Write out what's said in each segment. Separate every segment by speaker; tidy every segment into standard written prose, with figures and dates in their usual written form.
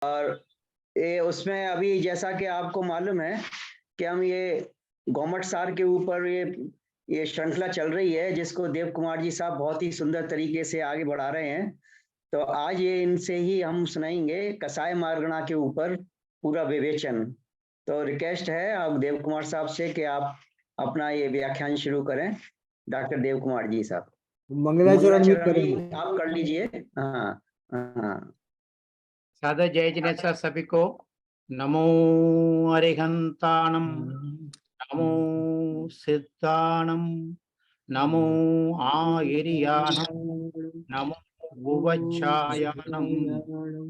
Speaker 1: और ये उसमें अभी जैसा कि आपको मालूम है कि हम ये गौमट सार के ऊपर ये श्रृंखला चल रही है, जिसको देव कुमार जी साहब बहुत ही सुंदर तरीके से आगे बढ़ा रहे हैं। तो आज ये इनसे ही हम सुनाएंगे कसाय मारगणा के ऊपर पूरा विवेचन। तो रिक्वेस्ट है अब देव कुमार साहब से कि आप अपना ये व्याख्यान शुरू करें। डॉक्टर देव कुमार जी साहब,
Speaker 2: मंगलाचरण भी
Speaker 1: मंगलाचरण भी
Speaker 2: करेंगे।
Speaker 1: आप कर लीजिए। हाँ हाँ।
Speaker 3: सादर जय जिनेश्वर सभी को। नमो अरिहंताणम, नमो सिद्धाणम, नमो आयरियाणम, नमो भुवच्छायाणम,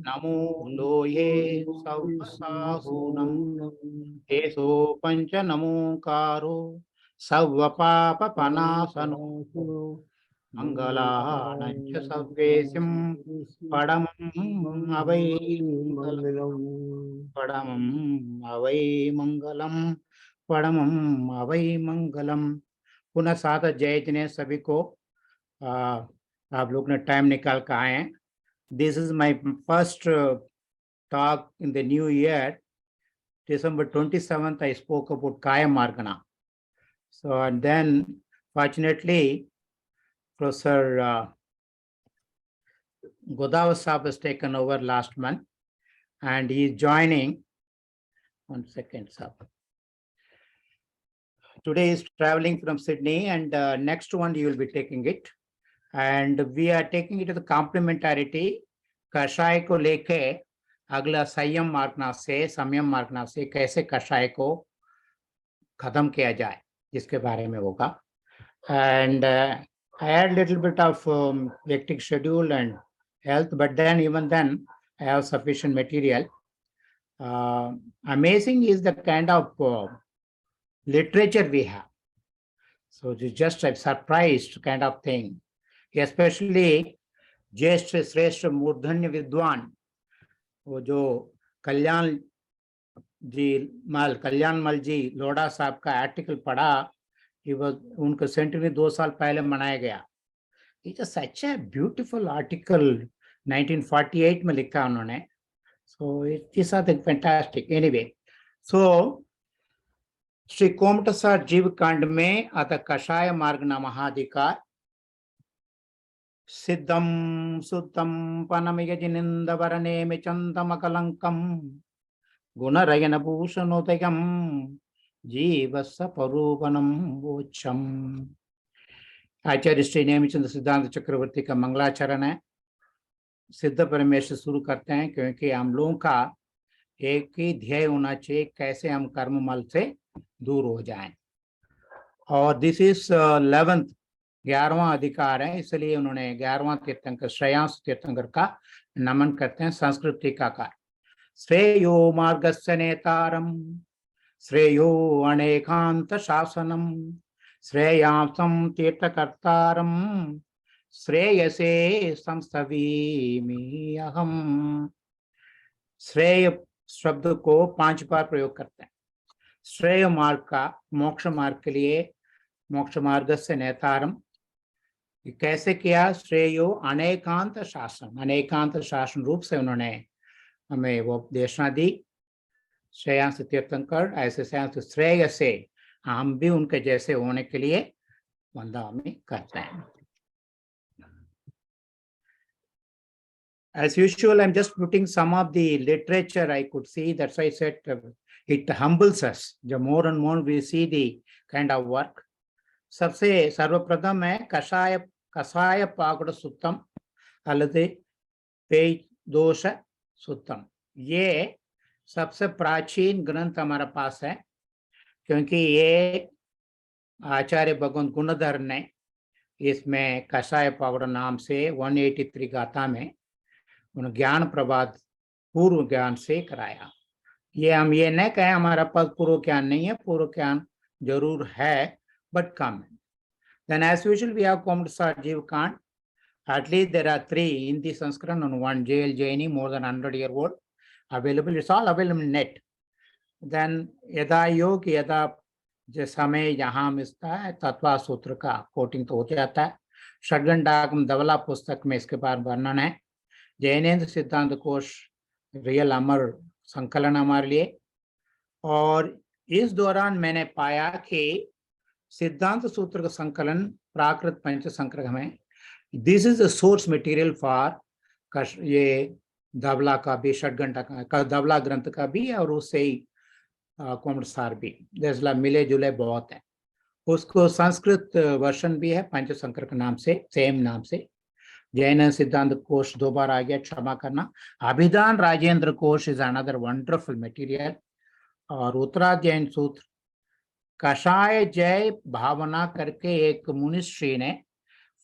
Speaker 3: नमो लोये सवसाहूनम, एसो पंच नमोकारो सवपापनाशनो, मंगलानांच सव्वेसिं पडमं अवै मंगलम्, पडमं अवै मंगलम्, पडमं अवै मंगलम्। पुनः साथ जय जिने सभी को। आप लोग ने टाइम निकाल कर आए हैं। This is my first talk in the new year. December 27th, I spoke about Kaya Margana. So, and then fortunately, Professor Godawa Saab has taken over last month, and he is joining. 1 second, Saab. Today is traveling from Sydney, and next one you will be taking it. And we are taking it to the complementarity. कषाय को लेके अगला संयम मार्गना से कैसे कषाय को खत्म किया जाए, जिसके बारे में होगा. And I had little bit of hectic schedule and health, but then even then I have sufficient material. Amazing is the kind of literature we have. So it's just a surprised kind of thing, especially ज्येष्ठ श्रेष्ठ मूर्धन्य विद्वान, वो जो कल्याण मल जी लोढ़ा साहब का article पढ़ा कि वो उनका सेंचुरी 2 साल पहले मनाया गया. It's such a beautiful article 1948 में लिखा उन्होंने. So it is fantastic. Anyway, so Shri Gommatsar Jiva Kanda में अतः कषाय मार्गना महाधिकार सिद्धम सुद्धम पनमियजिनिंदवरनेमि चंदमकलंकम गुणरयन भूषणोदयम जीवस्य परूपनम वोच्छम. आचार्य श्री नेमिचंद सिद्धांत चक्रवर्ती का मंगलाचरण है. सिद्ध परमेश शुरू करते हैं, क्योंकि हम लोगों का एक ही ध्येय होना चाहिए, कैसे हम कर्ममल से दूर हो जाएं. और दिस इज 11वां अधिकार है, इसलिए उन्होंने 11वां तीर्थंकर श्रेयांस तीर्थंकर का नमन करते हैं. संस्कृत टीकाकार. श्रेयो मार्गस्य नेतारम, श्रेयो अनेकांत शासनम, श्रेयांसम तीर्थकर्तारम, श्रेयसे संस्थवीमि अहम. श्रेय शब्द को 5 बार प्रयोग करते हैं. श्रेय मार्ग का, मोक्ष मार्ग के लिए, मोक्ष मार्गस्य नेतारम कैसे किया. श्रेयो अनेकांत शासन, अनेकांत शासन रूप से उन्होंने हमें वो देशना दी. श्रेयांस तीर्थंकर ऐसे श्रेय से हम भी उनके जैसे होने के लिए वंदना करते हैं. As usual, I'm just putting some of the literature I could see. That's why I said it humbles us. The more and more we see the kind of work. सबसे सर्वप्रथम है कषाय पागुड़ सुत्तम अल्लदे पेय दोष सुत्तम. ये सबसे प्राचीन ग्रंथ हमारे पास है, क्योंकि ये आचार्य भगवंत गुणधर ने इसमें कषाय पागुड़ नाम से 183 गाथा में उन ज्ञान प्रवाद पूर्व ज्ञान से कराया. ये हम ये न कहें हमारा पास पूर्व ज्ञान नहीं है, पूर्व ज्ञान जरूर है, but come. Then as usual we have Komatasar Jeev Kand. At least there are 3 in the Sanskrit and 1 JL Jaini, more than 100-year-old available. It's all available in net. Then यदा योग यदा जो समय यहाँ मिलता है तत्वा सूत्र का कोटिंग तो हो जाता है. षड्गंडागम धवला पुस्तक में इसके बारे वर्णन है. जैनेन्द्र सिद्धांत कोश रियल अमर संकलन हमारे लिए। और इस दौरान मैंने पाया कि सिद्धांत सूत्र का संकलन प्राकृत पंच संक्रम में this is the source material for ये धवला का भी, षटघंटा का धवला ग्रंथ का भी, और उससे ही कोमटसार भी, जैसा मिले जुले बहुत है। उसको संस्कृत वर्षन भी है पंच संकर के नाम से, सेम नाम से। जैन सिद्धांत कोश 2 बार आ गया, क्षमा करना। अभिधान राजेंद्र कोश इज अनदर वंडरफुल मटेरियल। और उत्तराध्ययन सूत्र, कषाय जय भावना करके एक मुनिश्री ने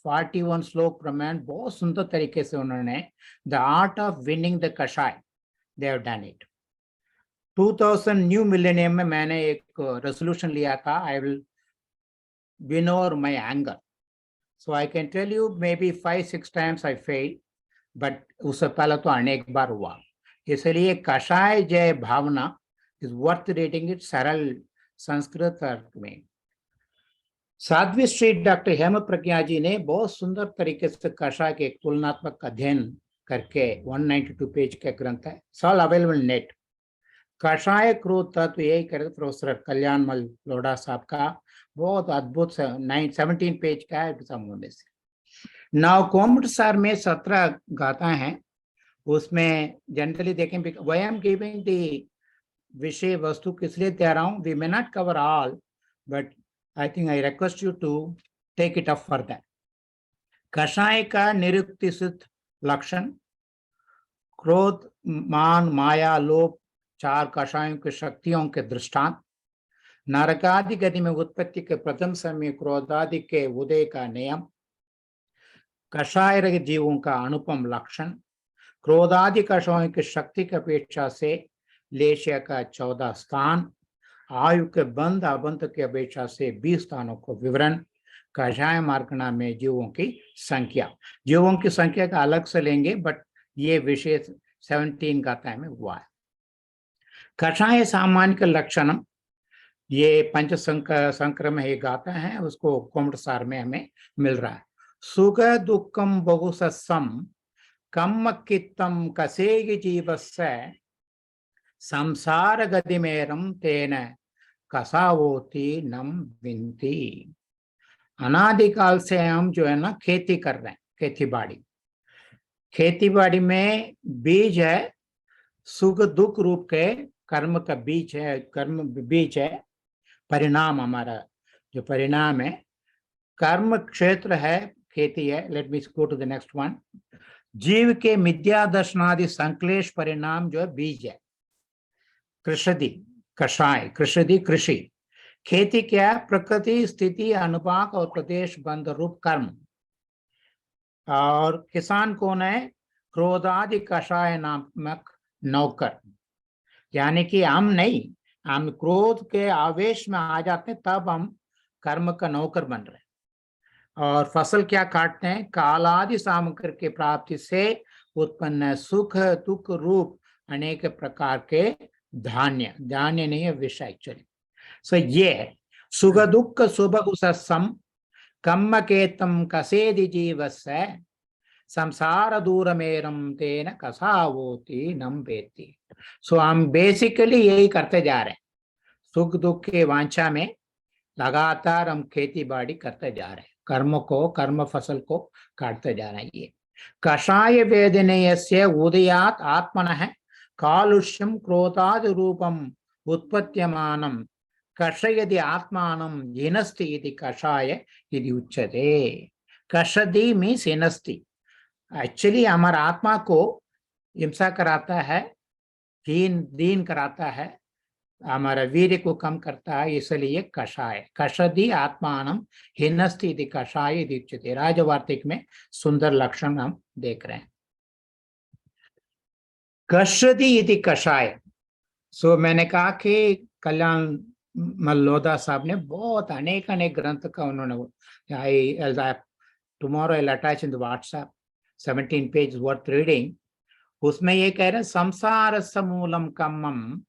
Speaker 3: 41 श्लोक प्रमाण बहुत सुंदर तरीके से उन्होंने the art of winning the kashaya, they have done it. 2000 new millennium में मैंने एक रेजोल्यूशन लिया था, I will win over my anger. So I can tell you maybe 5-6 times I fail, but उससे पहले तो अनेक बार हुआ। इसलिए Kashaya Jay Bhavana is worth reading it, सरल संस्कृत अर्थ में। साध्वी श्री डॉक्टर हेम प्रज्ञा जी ने बहुत सुंदर तरीके से कषाय के एक तुलनात्मक अध्ययन करके 192 पेज का ग्रंथ है, ऑल अवेलेबल नेट। कषाय क्रोध तत्व यही करे प्रोफेसर कल्याण मल लोढ़ा साहब का बहुत अद्भुत 17 पेज का है समूह से। नाउ कोमटसार में 17 गाथाएं हैं, उसमें जनरली देखें why I am giving the विषय वस्तु किस लिए दे रहा हूं, we may not cover all, but I think I request you to take it up for that. कषाय का निरुक्ति सिद्ध लक्षण, क्रोध मान माया लोभ 4 कषायों की शक्तियों के दृष्टांत, नरकादि गति में उत्पत्ति के प्रथम समय क्रोधादि के उदय का नियम, कषाय रहित जीवों का अनुपम लक्षण, क्रोधादि कषायों की शक्ति की अपेक्षा से लेशिया का 14 स्थान, आयु के बंध अबंध की अपेक्षा से 20 स्थानों को विवरण, कषाय मार्गना में जीवों की संख्या, जीवों की संख्या का अलग से लेंगे, बट ये विषय 17 गाथाएं में हुआ है। कषाय सामान्य का लक्षण, ये पंच संक्रम है गाथा है, उसको कोमटसार में हमें मिल रहा है। सुख दुखम बहुसम कम कित्तम कसेगी जीवस्य संसार गतिमेरम तेन कसावोती नम विनती। अनादिकाल से हम जो है ना खेती कर रहे हैं, खेती बाड़ी में बीज है, सुख दुख रूप के कर्म का बीज है, कर्म बीज है, परिणाम हमारा जो परिणाम है, कर्म क्षेत्र है, खेती है। Let me go to the next one. जीव के मिथ्या दर्शनादि संक्लेश परिणाम जो है बीज है। कृषदि कषाय, कृषदि कृषि, खेती क्या है, प्रकृति स्थिति अनुपाक और प्रदेश बंध रूप कर्म। और किसान कौन है, क्रोधादि कषाय नामक नौकर, यानी कि हम नहीं, हम क्रोध के आवेश में आ जाते हैं तब हम कर्म का नौकर बन रहे हैं। और फसल क्या काटते हैं, कालादि सामग्री की प्राप्ति से उत्पन्न सुख दुख रूप अनेक प्रकार के धान्य, धान्य नहीं है विषय एक्चुअली। सो ये है सुख दुख सुभगुसम कम्म केतम कसेदि जीवस्य संसार दूर मेरम तेन कसावोति नम वेति। सो हम बेसिकली यही करते जा रहे हैं, सुख दुख के वांछा में लगातार हम खेती बाड़ी करते जा रहे हैं, कर्म को कर्म फसल को काटते जा रहे हैं। ये कषाय वेदनेयस्य उदयात आत्मनः कालुष्यम क्रोधादि रूपम उत्पत्त्यमानम कषयति आत्मानं हिनस्ति इति कषाय इति उच्यते। कषदि मीन्स हिनस्ति, एक्चुअली हमारा आत्मा को हिंसा कराता है, दीन कराता है, हमारा वीर्य को कम करता है, इसलिए कषाय, कषदि आत्मानं हिनस्ति इति कषाय इति उच्यते। राजवार्तिक में सुंदर लक्षण हम देख रहे हैं। कषदि इति कषाय। सो मैंने कहा कि कल्याण मल्लोदा साहब ने बहुत अनेक ग्रंथ का उन्होंने, tomorrow I attach in the WhatsApp 17 page worth reading. उसमें ये कह रहे हैं संसार समूलम कम्मम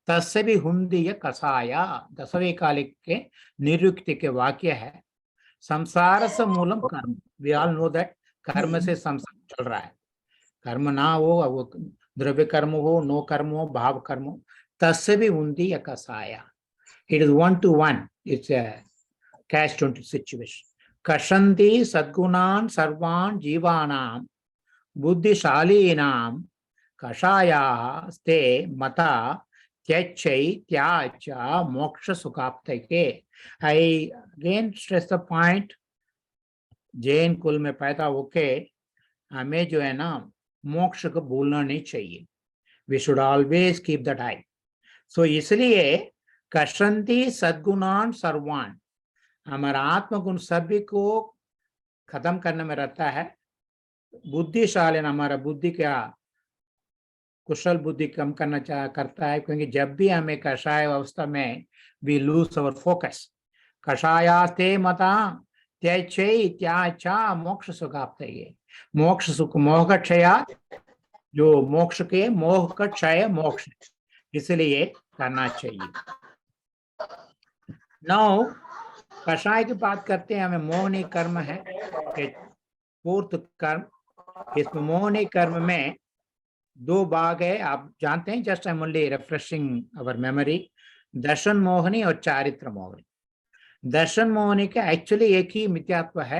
Speaker 3: तस्य भी हुंदीय कषाया, 10वें कालिक के निरुक्ति के वाक्य है। संसार समूलम कर्म, वी ऑल नो दैट कर्म से संसार चल रहा है, कर्म ना हो वो द्रव्य कर्म हो, नो कर्म हो, भाव कर्म हो, तस्य भी उन्दी या कसाया. It is 1-to-1. It's a catch-22 situation. Kashanti sadgunan sarvan jivanam buddhishalinam kashaya ste mata tyachai tyacha moksha sukaptake. I again stress the point. Jain कुल में पैदा होके हमें जो है ना मोक्ष को भूलना नहीं चाहिए. We should always keep that eye. So इसलिए कशंति सद्गुणान सर्वान, हमारा आत्मगुण सभी को खत्म करने में रहता है. बुद्धिशाली हमारा बुद्धि का कुशल बुद्धि कम करता है, क्योंकि जब भी हमें कषाय अवस्था में we lose our focus. कषायास्ते मता त्यचै त्याचा मोक्ष सुखाप्तये. मोक्ष सुख मोह का क्षय, जो मोक्ष के मोह का क्षय मोक्ष, इसलिए करना चाहिए. नौ कषाय की बात करते हैं, हमें मोहनी कर्म है पूर्त कर्म. इसमें मोहनी कर्म में दो भाग है, आप जानते हैं. Just I am only refreshing our memory. दर्शन मोहनी और चारित्र मोहनी. दर्शन मोहनी का एक्चुअली एक ही मिथ्यात्व है.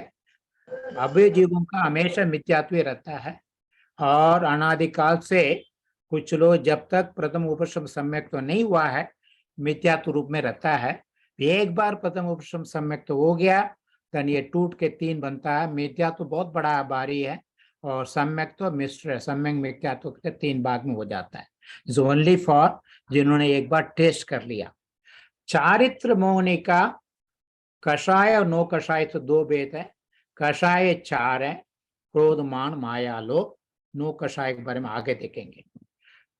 Speaker 3: अभय जीवों का हमेशा मिथ्यात्व रहता है, और अनादिकाल से कुछ लोग जब तक प्रथम उपशम सम्यक तो नहीं हुआ है मिथ्यात्व रूप में रहता है. एक बार प्रथम उपशम सम्यक तो हो गया तो ये टूट के तीन बनता है. मिथ्यात्व बहुत बड़ा भारी है, और सम्यक तो मिश्र सम्यक मिथ्यात्व के तीन भाग में हो जाता है. इट्स ओनली फॉर जिन्होंने एक बार टेस्ट कर लिया. चारित्र मोहनी का कषाय और नो कषाय तो दो भेद है. कषाय चार है, क्रोध मान माया लोभ. नो कषाय के बारे में आगे देखेंगे.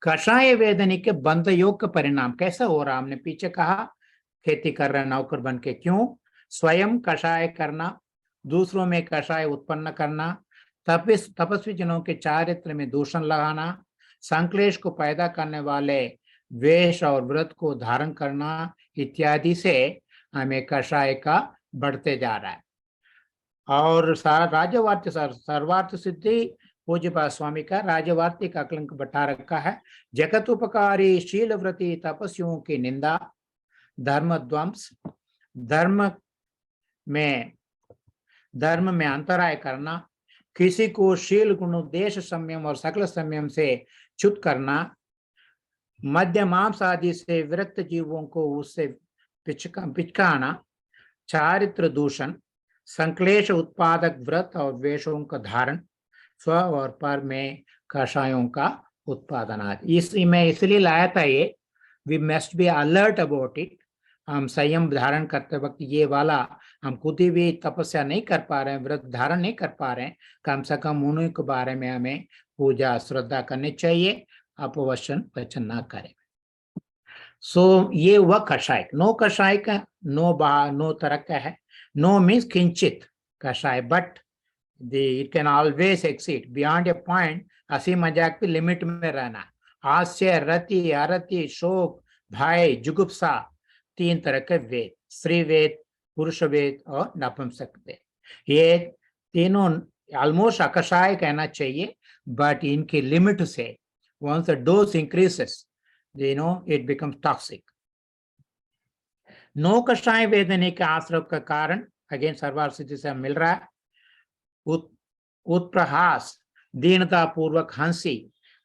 Speaker 3: कषाय वेदनी के बंध योग का परिणाम कैसा हो रहा, हमने पीछे कहा. खेती कर रहे नौकर बन के, क्यों? स्वयं कषाय करना, दूसरों में कषाय उत्पन्न करना, तपस्वी जनों के चारित्र में दूषण लगाना, संक्लेश को पैदा करने वाले वेश और व्रत को धारण करना इत्यादि से हमें कषाय का बढ़ते जा रहा है. और राजवार्त सर्वार्थ सिद्धि पूज्यपाद स्वामी का राजवार्तिक अकलंक बता रखा है. जगत उपकारी शील व्रति तपस्वियों की निंदा, धर्म ध्वंस, धर्म में अंतराय करना, किसी को शील गुण उद्देश्य संयम और सकल संयम से च्युत करना, मध्य मांस आदि से विरक्त जीवों को उससे पिचकाना, चारित्र दूषण, संक्लेश उत्पादक व्रत और वेशों का धारण, स्व और पर में कषायों का उत्पादन आदि. इसमें इसलिए लाया था ये. We must be alert about it. हम संयम धारण करते वक्त ये वाला हम खुद ही भी तपस्या नहीं कर पा रहे हैं, व्रत धारण नहीं कर पा रहे हैं, कम से कम उन्हीं के बारे में हमें पूजा श्रद्धा करनी चाहिए, अपवचन वचन ना करें. सो ये हुआ कषाय. नो कषाय का नो तरह का है. नो मीन्स किंचित कषाय, but it can always exceed beyond A point. हंसी मजाक की लिमिट में रहना. हास्य, रति, अरति, शोक, भय, जुगुप्सा, तीन तरह के वेद, स्त्री वेद, पुरुष वेद और नपुंसक वेद. ये तीनों ऑलमोस्ट अकषाय कहना चाहिए, बट इनकी लिमिट से once the dose increases, it becomes toxic. No कषाय वेदने के आश्रय का कारण अगेन सर्वार्थ सिद्धि से मिल रहा है. उत्प्रहास, दीनता पूर्वक हंसी,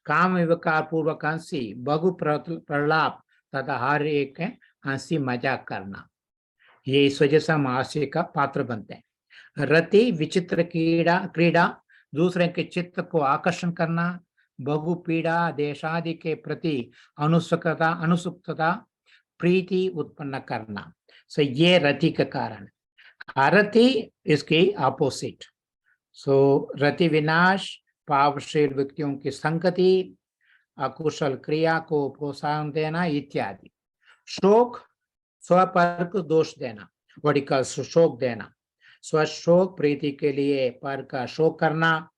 Speaker 3: काम विकार पूर्वक हंसी, बहु प्रलाप तथा हर एक हंसी मजाक करना. ये इस वजह से हम हास्य का पात्र बनते हैं. रति, विचित्र क्रीड़ा, दूसरे के चित्त को आकर्षण करना, बहु पीड़ा, देशादि के प्रति अनुसुकता, प्रीति उत्पन्न करना. सो ये रति का कारण. अरति इसकी ऑपोजिट. सो रति विनाश, पापशील व्यक्तियों की संगति, अकुशल क्रिया को प्रोत्साहन देना इत्यादि. शोक, स्वपर को दोष देना, वडिका शोक देना. स्वशोक, प्रीति के लिए पर का शोक करना,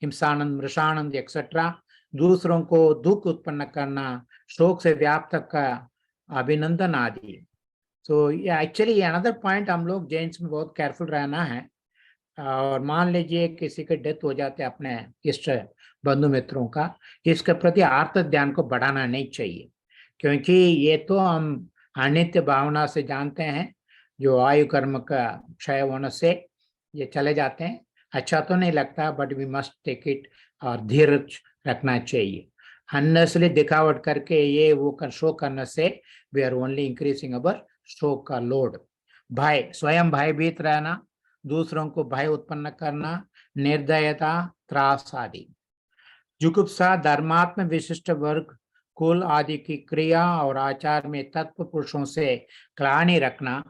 Speaker 3: हिंसानंद, मृषानंद एक्सेट्रा. दूसरों को दुख उत्पन्न करना, शोक से व्याप्त का अभिनंदन आदि. सो एक्चुअली अनदर पॉइंट हम लोग जैन्स में बहुत केयरफुल रहना है. और मान लीजिए किसी के डेथ हो जाते अपने इष्ट बंधु मित्रों का, इसके प्रति आर्त ध्यान को बढ़ाना नहीं चाहिए, क्योंकि ये तो हम अनित्य भावना से जानते हैं, जो आयु कर्म का क्षय होने से ये चले जाते हैं। अच्छा तो नहीं लगता, but we must take it, और धीरज रखना चाहिए। अननेसेसरी दिखावट करके ये वो कर शो करने से वी आर ओनली इंक्रीजिंग अवर शोक का लोड। भय, स्वयं भयभीत रहना, दूसरों को भय उत्पन्न करना, निर्दयता, त्रास आदि। जुगुप्सा, धर्मात्म विशिष्ट वर्ग, कुल आदि की क्रिया और आचार में तत्व पुरुषों से ग्लानि रखना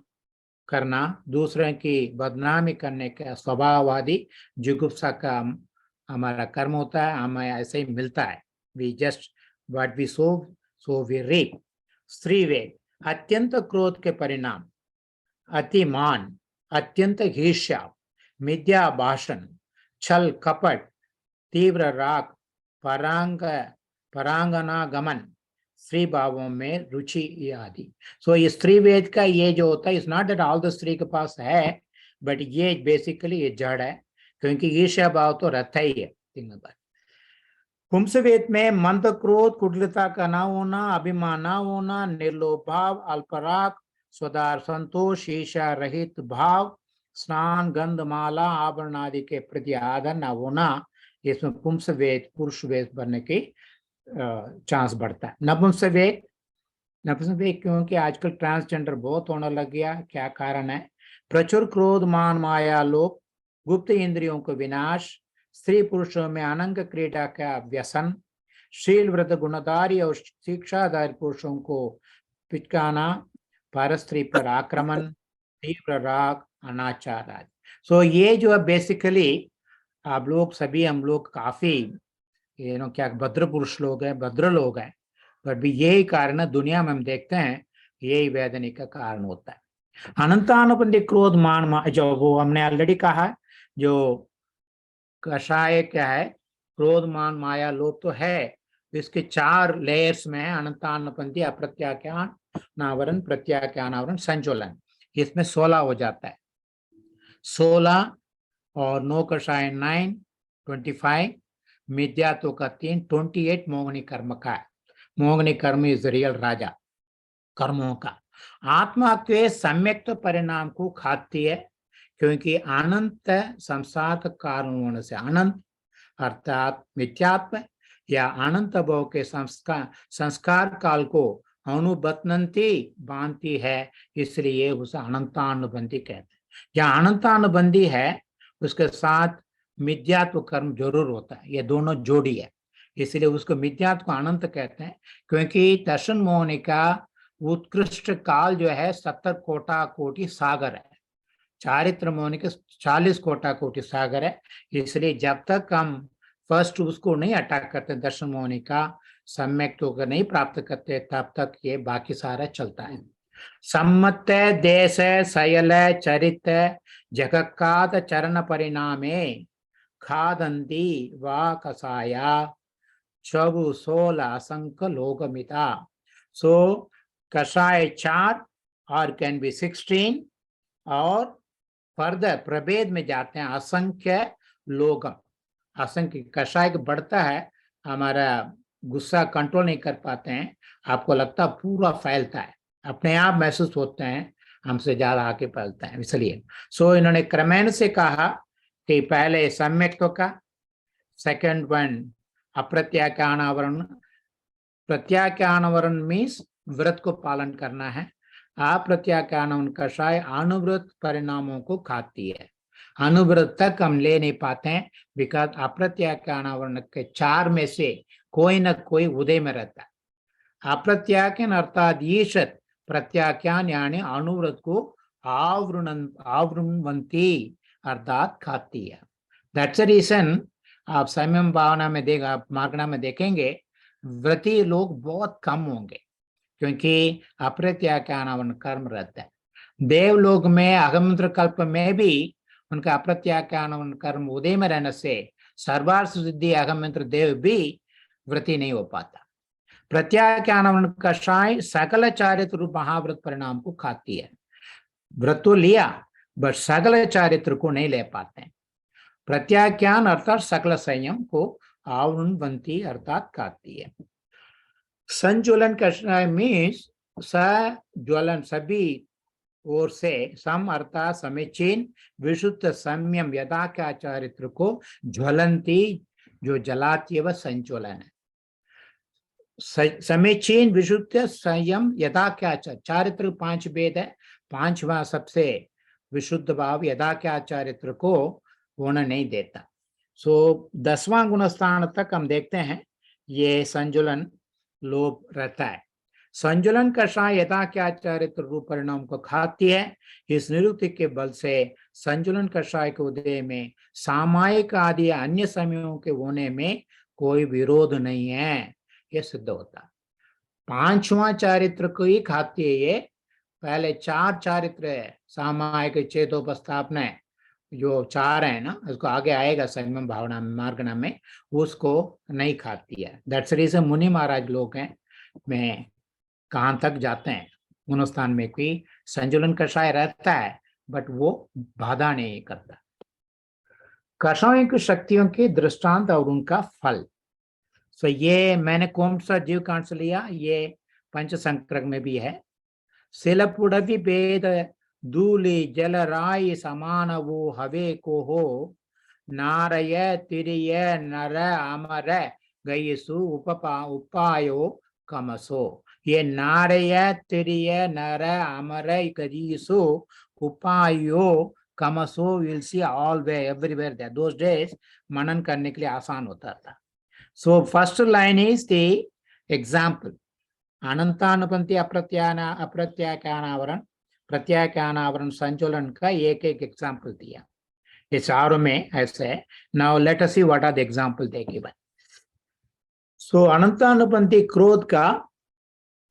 Speaker 3: करना, दूसरों की बदनामी करने का स्वभाववादी जुगुप्सा का हमारा कर्म होता है, हमें ऐसे ही मिलता है। We just what we sow we reap. स्त्री वेग, अत्यंत क्रोध के परिणाम, अतिमान, अत्यंत ईर्ष्या, मिथ्या भाषण, छल कपट, तीव्र राग, परांगना गमन, स्त्री भावों में रुचि आदि। सो ये स्त्री वेद का ये जो होता है, is not that all the स्त्री के पास है, बट ये बेसिकली ये जड़ है, क्योंकि ईर्ष्या भाव तो रहता ही है तीनों बार। पुंस वेद में मंद क्रोध, कुटिलता का न होना, अभिमान न होना, निर्लोभ भाव, अल्पराग, स्वदार संतोष, ईर्ष्या रहित भाव, स्नान, गंध, माला, आभरण आदि के प्रति आदर न होना, इसमें पुंस वेद पुरुष वेद बनने की चांस बढ़ता है। नपुंसक वेद क्योंकि आजकल ट्रांसजेंडर बहुत होने लग गया, क्या कारण है? प्रचुर क्रोध, मान, माया, लोभ, गुप्त इंद्रियों को विनाश, स्त्री पुरुषों में अनंग क्रीड़ा का व्यसन, शील व्रत गुणधारी और शिक्षाधारी पुरुषों को पिचकाना, पर स्त्री पर आक्रमण, तीव्र राग, अनाचार आदि। सो ये जो है बेसिकली आप लोग सभी, हम लोग काफी क्या भद्र पुरुष लोग हैं, भद्र लोग हैं, पर भी यही कारण है दुनिया में हम देखते हैं, यही वेदना का कारण होता है। अनंतानुबंधी क्रोध, मान, जो वो हमने ऑलरेडी कहा, जो कषाय क्या है, क्रोध, मान, माया, लोभ तो है, इसके 4 लेयर्स में है, अनंतानुबंधी, अप्रत्याख्यान, नावरण, प्रत्याख्यान, आवरण, संचलन। इसमें 16 हो जाता है, 16 और 9 कषाय 9, 25, मिथ्यात्व का 3, 28 मोहनी कर्म का है। मोहनी कर्म इज रियल राजा कर्मों का। आत्मा के सम्यक परिणाम को खाती है, क्योंकि अनंत संसार का कारण होने से, अनंत अर्थात मिथ्यात्व या अनंत भाव के संस्कार काल को अनुबंधती बांधती है, इसलिए उसे अनंतानुबंधी कहते हैं। जहाँ अनंतानुबंधी है उसके साथ मिथ्यात्व कर्म जरूर होता है, ये दोनों जोड़ी है, इसलिए उसको मिथ्यात्व को अनंत कहते हैं। क्योंकि दर्शन मोहनी का उत्कृष्ट काल जो है 70 कोटा कोटि सागर है, चारित्र मोहनी के 40 कोटा कोटि सागर है, इसलिए जब तक हम फर्स्ट उसको नहीं अटैक करते, दर्शन मोहनी का सम्यक तो नहीं प्राप्त करते, तब तक ये बाकी सारा चलता है। सम्मत देश सयल चरित जगक्काद चरण परिणामे खादंती वा कसाया चबु 16 असंख्य लोकमिता। सो कषाय 4 और कैन बी 16, और फर्दर प्रभेद में जाते हैं असंख्य लोगम। असंख्य कषाय बढ़ता है, हमारा गुस्सा कंट्रोल नहीं कर पाते हैं, आपको लगता पूरा फैलता है, अपने आप महसूस होते हैं हमसे ज्यादा आगे फैलता है। इसलिए सो इन्होंने क्रमेण से कहा कि पहले सम्यक्त्व का, सेकंड वन अप्रत्याख्यानावरण। प्रत्याख्यानावरण मीन्स व्रत को पालन करना है, अप्रत्याख्यान कषाय अनुव्रत परिणामों को खाती है। अनुव्रत तक हम ले नहीं पाते हैं, बिकॉज अप्रत्याख्यानावरण के 4 में से कोई न कोई उदय में रहता है। अप्रत्याख्यान अर्थात ईशत, प्रत्याख्यान यानी अनुव्रत को आवृणवंती अर्थात खाती है। दैट्स अ रीजन आप संयम भावना में देगा, मार्गना में देखेंगे व्रती लोग बहुत कम होंगे, क्योंकि अप्रत्याख्यान कर्म रहता है। देवलोक में अगमंत्र कल्प में भी उनका अप्रत्याख्यान कर्म उदय में रहने से सर्वार्थ सिद्धि अगमंत्र देव भी व्रती नहीं हो पाता। प्रत्याख्यान कषाय सकल चारित्र रूप महाव्रत परिणाम को खाती है। व्रत तो लिया बट सकल चारित्र को नहीं ले पाते हैं। प्रत्याख्यान अर्थात सकल संयम को आवृणवंती अर्थात खाती है। संज्वलन कषाय मीन्स सज्वलन, सभी ओर से, सम अर्थात समीचीन, विशुद्ध संयम यदा क्या चारित्र को ज्वलंती जो जलाती है वह संज्वलन है। समीचीन विशुद्ध संयम यदा क्या चारित्र 5 भेद है, 5वां सबसे विशुद्ध भाव यदा क्या चारित्र को होना नहीं देता। सो 10वां गुणस्थान तक हम देखते हैं ये संजुलन लोभ रहता है। संजुलन कषाय यथा क्या चारित्र रूप परिणाम को खाती है। इस निरुक्ति के बल से संजुलन कषाय के उदय में सामायिक आदि अन्य समयों के होने में कोई विरोध नहीं है, यह सिद्ध होता। 5वां चारित्र को ही खाती है ये। पहले 4 चारित्र है, सामायिक चेतोपस्थापना जो 4 है ना, उसको आगे आएगा संयम भावना मार्गना में, उसको नहीं खाती है। दैट्स रीजन मुनि महाराज लोग हैं में कहां तक जाते हैं गुणस्थान में कि संजुलन कषाय रहता है बट वो बाधा नहीं करता। कषायों की शक्तियों के दृष्टांत और उनका फल। सो ये मैंने कौन सा जीव कांड से लिया, ये पंच संक्रक में भी है। सिलपुड़वी भेद धूलि जल राय समान वो हवे को हो, नारय तिरिय नर अमर गयसु उपायो कमसो। ये नारय तिरिय नर अमर गयसु उपायो कमसो will see all way everywhere there. Those days मनन करने के लिए आसान होता था। So first line is the example. अनंतानुपंथी अप्रत्याख्यानावरण प्रत्याख्यानावरण संचलन का एक एग्जाम्पल दिया। ये चारों में ऐसे। Now let us see what are the example they given. सो अनंतानुपंथी क्रोध का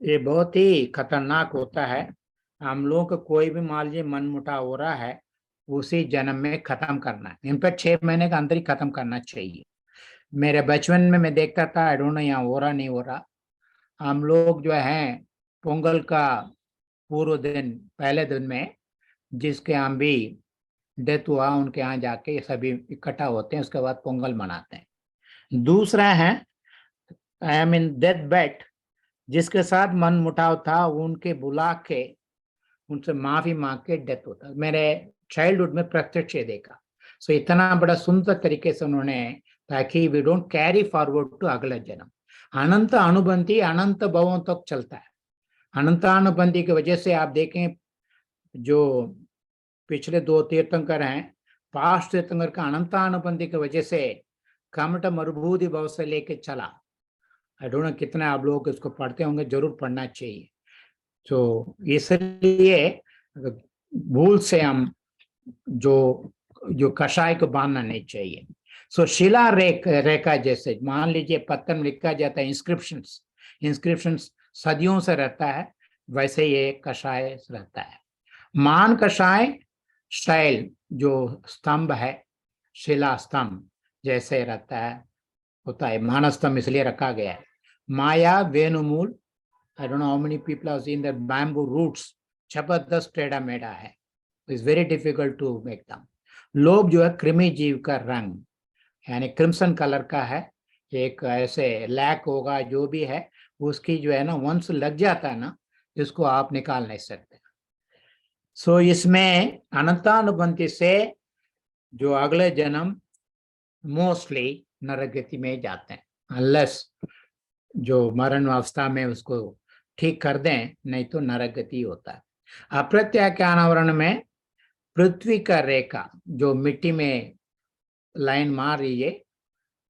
Speaker 3: ये बहुत ही खतरनाक होता है। हम लोगों का कोई भी मान लीजिए मन मुटाव हो रहा है, उसी जन्म में खत्म करना है। इनफैक्ट 6 महीने का अंदर ही खत्म करना चाहिए। मेरे बचपन में मैं देखता था, आई डोंट नो यहाँ हो रहा नहीं हो रहा, हम लोग जो है पोंगल का पूर्व दिन पहले दिन में जिसके यहाँ भी डेथ हुआ उनके यहाँ जाके सभी इकट्ठा होते हैं, उसके बाद पोंगल मनाते हैं। दूसरा है I am in death bed, जिसके साथ मन मुटाव था उनके बुला के उनसे माफी मांग के डेथ होता। मेरे चाइल्डहुड में प्रत्यक्ष देखा। सो इतना बड़ा सुंदर तरीके से उन्होंने, ताकि we don't carry forward to अगला जन्म। अनंत अनुबंधी अनंत भवों तक चलता है। अनंतानुबंधी की वजह से आप देखें जो पिछले 2 तीर्थंकर हैं, पांच तीर्थंकर का अनंतानुबंधी की वजह से कमट मरुभूति भव से लेके चला। आई डोंट नो कितना आप लोग इसको पढ़ते होंगे, जरूर पढ़ना चाहिए। तो इसलिए भूल से हम जो कषाय को बांधना नहीं चाहिए। सो शिला रेखा जैसे मान लीजिए पत्थर में लिखा जाता है, इंस्क्रिप्शंस सदियों से रहता है, वैसे ये कषाय रहता है। मान कषाय शैल जो स्तंभ है, शिला स्तंभ जैसे रहता है होता है। मान स्तंभ इसलिए रखा गया है। माया वेणुमूल, I don't know how many people have seen that bamboo roots, जबरदस्त टेढ़ा मेढ़ा है, it's very difficult to make them। लोभ जो है कृमि जीव का रंग, यानी क्रिम्सन कलर का है, एक ऐसे लैक होगा जो भी है, उसकी जो है ना वंश लग जाता है ना, इसको आप निकाल नहीं सकते। सो इसमें अनंतानुबंधी से जो अगले जन्म मोस्टली नरगति में जाते हैं, अनलेस जो मरण अवस्था में उसको ठीक कर दें, नहीं तो नरगति होता है। अप्रत्याख्यानावरण में पृथ्वी का रेखा जो मिट्टी में लाइन मार रही है,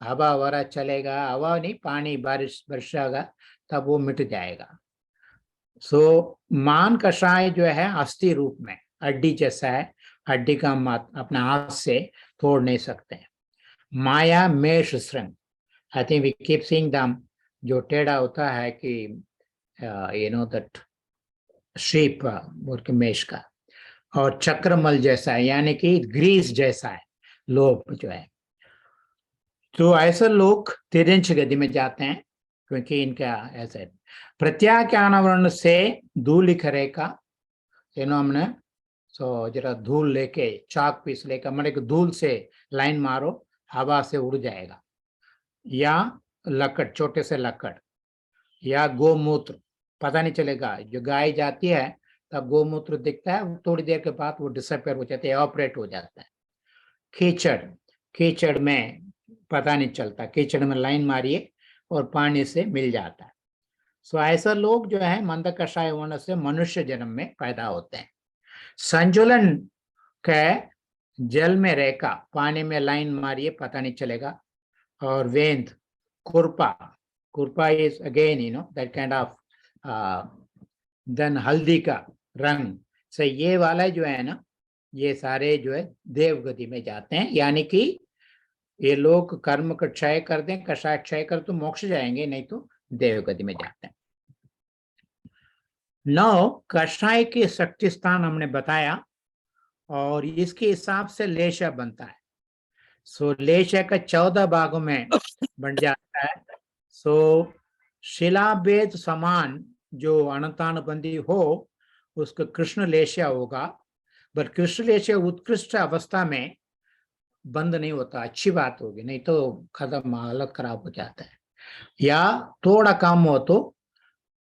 Speaker 3: हवा वरा चलेगा, हवा नहीं पानी बारिश बरसेगा तब वो मिट जाएगा। सो मान कषाय जो है अस्थि रूप में हड्डी जैसा है, हड्डी का मत अपने हाथ से तोड़ नहीं सकते। माया मेष श्रृंग, I think we keep seeing them, जो टेढ़ा होता है कि यू नो दैट शेप और मेष का, और चक्रमल जैसा है यानी कि ग्रीस जैसा है लोभ जो है। तो ऐसे लोग तिरंच गति में जाते हैं क्योंकि इनका ऐसे प्रत्याख्यानावरण से धूल लिख रेखा, हमने सो जरा धूल लेके चाक पीस लेकर मैंने धूल से लाइन मारो, हवा से उड़ जाएगा। या लकड़, छोटे से लकड़, या गोमूत्र, पता नहीं चलेगा। जो गाय जाती है तब गोमूत्र दिखता है, थोड़ी देर के बाद वो डिसअपियर हो जाता है, ऑपरेट हो जाता है। कीचड़, कीचड़ में पता नहीं चलता, कीचड़ में लाइन मारिए और पानी से मिल जाता है। सो ऐसा लोग जो है मंद कषाय होने से मनुष्य जन्म में पैदा होते हैं। संजुलन का जल में रेखा, पानी में लाइन मारिए पता नहीं चलेगा। और वेंद, खुरपा, खुरपा is again that kind of then हल्दी का रंग से, ये वाला जो है ना, ये सारे जो है देवगति में जाते हैं। यानी कि ये लोग कर्म का क्षय कर दें, कषाय क्षय कर तो मोक्ष जाएंगे, नहीं तो देवगति में जाते हैं। नौ कषाय के शक्ति स्थान हमने बताया, और इसके हिसाब से लेशा बनता है। सो लेशा का 14 भागों में बन जाता है। सो शिलाभेद समान जो अनंतानुबंधी हो उसका कृष्ण लेशा होगा, बट कृष्ण लेशा उत्कृष्ट अवस्था में बंद नहीं होता, अच्छी बात होगी, नहीं तो खत्म, हालत खराब हो जाता है। या थोड़ा कम हो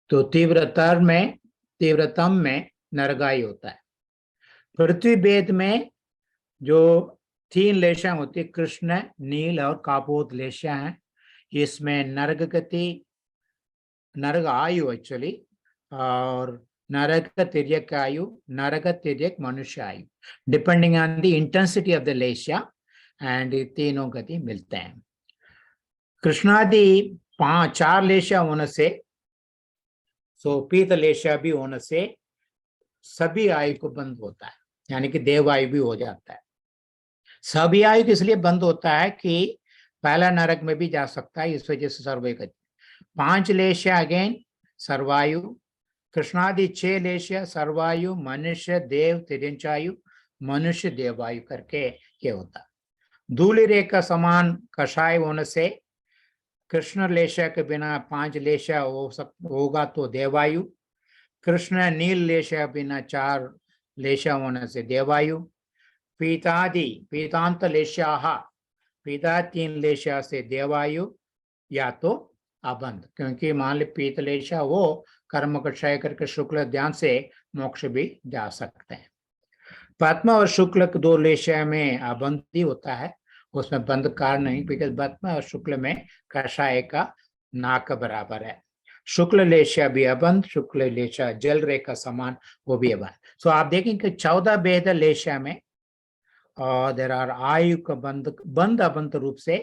Speaker 3: तो तीव्रतम में नरगाई होता है। पृथ्वी भेद में जो 3 लेशा होती है, कृष्ण, नील और कापोत लेशा है। इसमें नरक गति, नरक आयु एक्चुअली, और नरक तिर्यक आयु, नरक तिर्यक मनुष्य आयु, depending on the intensity of the leshya, and तीनों गति मिलते हैं। कृष्णादि 4 लेशा होने से, सो पीत लेशा भी होने से सभी आयु को बंद होता है, यानी कि देव आयु भी हो जाता है। सभी आयु इसलिए बंद होता है कि पहला नरक में भी जा सकता है, इस वजह से सर्वगति। 5 लेशा अगेन सर्वायु, कृष्णादि 6 लेशा सर्वायु, मनुष्य, देव, तिरंचायु, मनुष्य, देवायु करके ये होता। धूलि रेखा समान कषाय होने से कृष्ण लेशा के बिना 5 लेशा होगा तो देवायु, कृष्ण नील लेशा बिना 4 लेशा होने से देवायु, पीतांत लेशा, पीता 3 लेशा से देवायु, या तो अबंध, क्योंकि मान ली पीत लेशा वो कर्म का क्षय करके शुक्ल ध्यान से मोक्ष भी जा सकते हैं। पद्म और शुक्ल 2 लेशा में अबंधी होता है, उसमें बंद कारण नहीं, बिकॉज पद्म और शुक्ल में कषाय का नाक बराबर है। शुक्ल लेशा भी अबंध, शुक्ल लेशा जल रेखा समान, वो भी अबंध। सो आप देखेंगे 14 भेद लेशा में, और देर आर आयु का बंद अबंध रूप से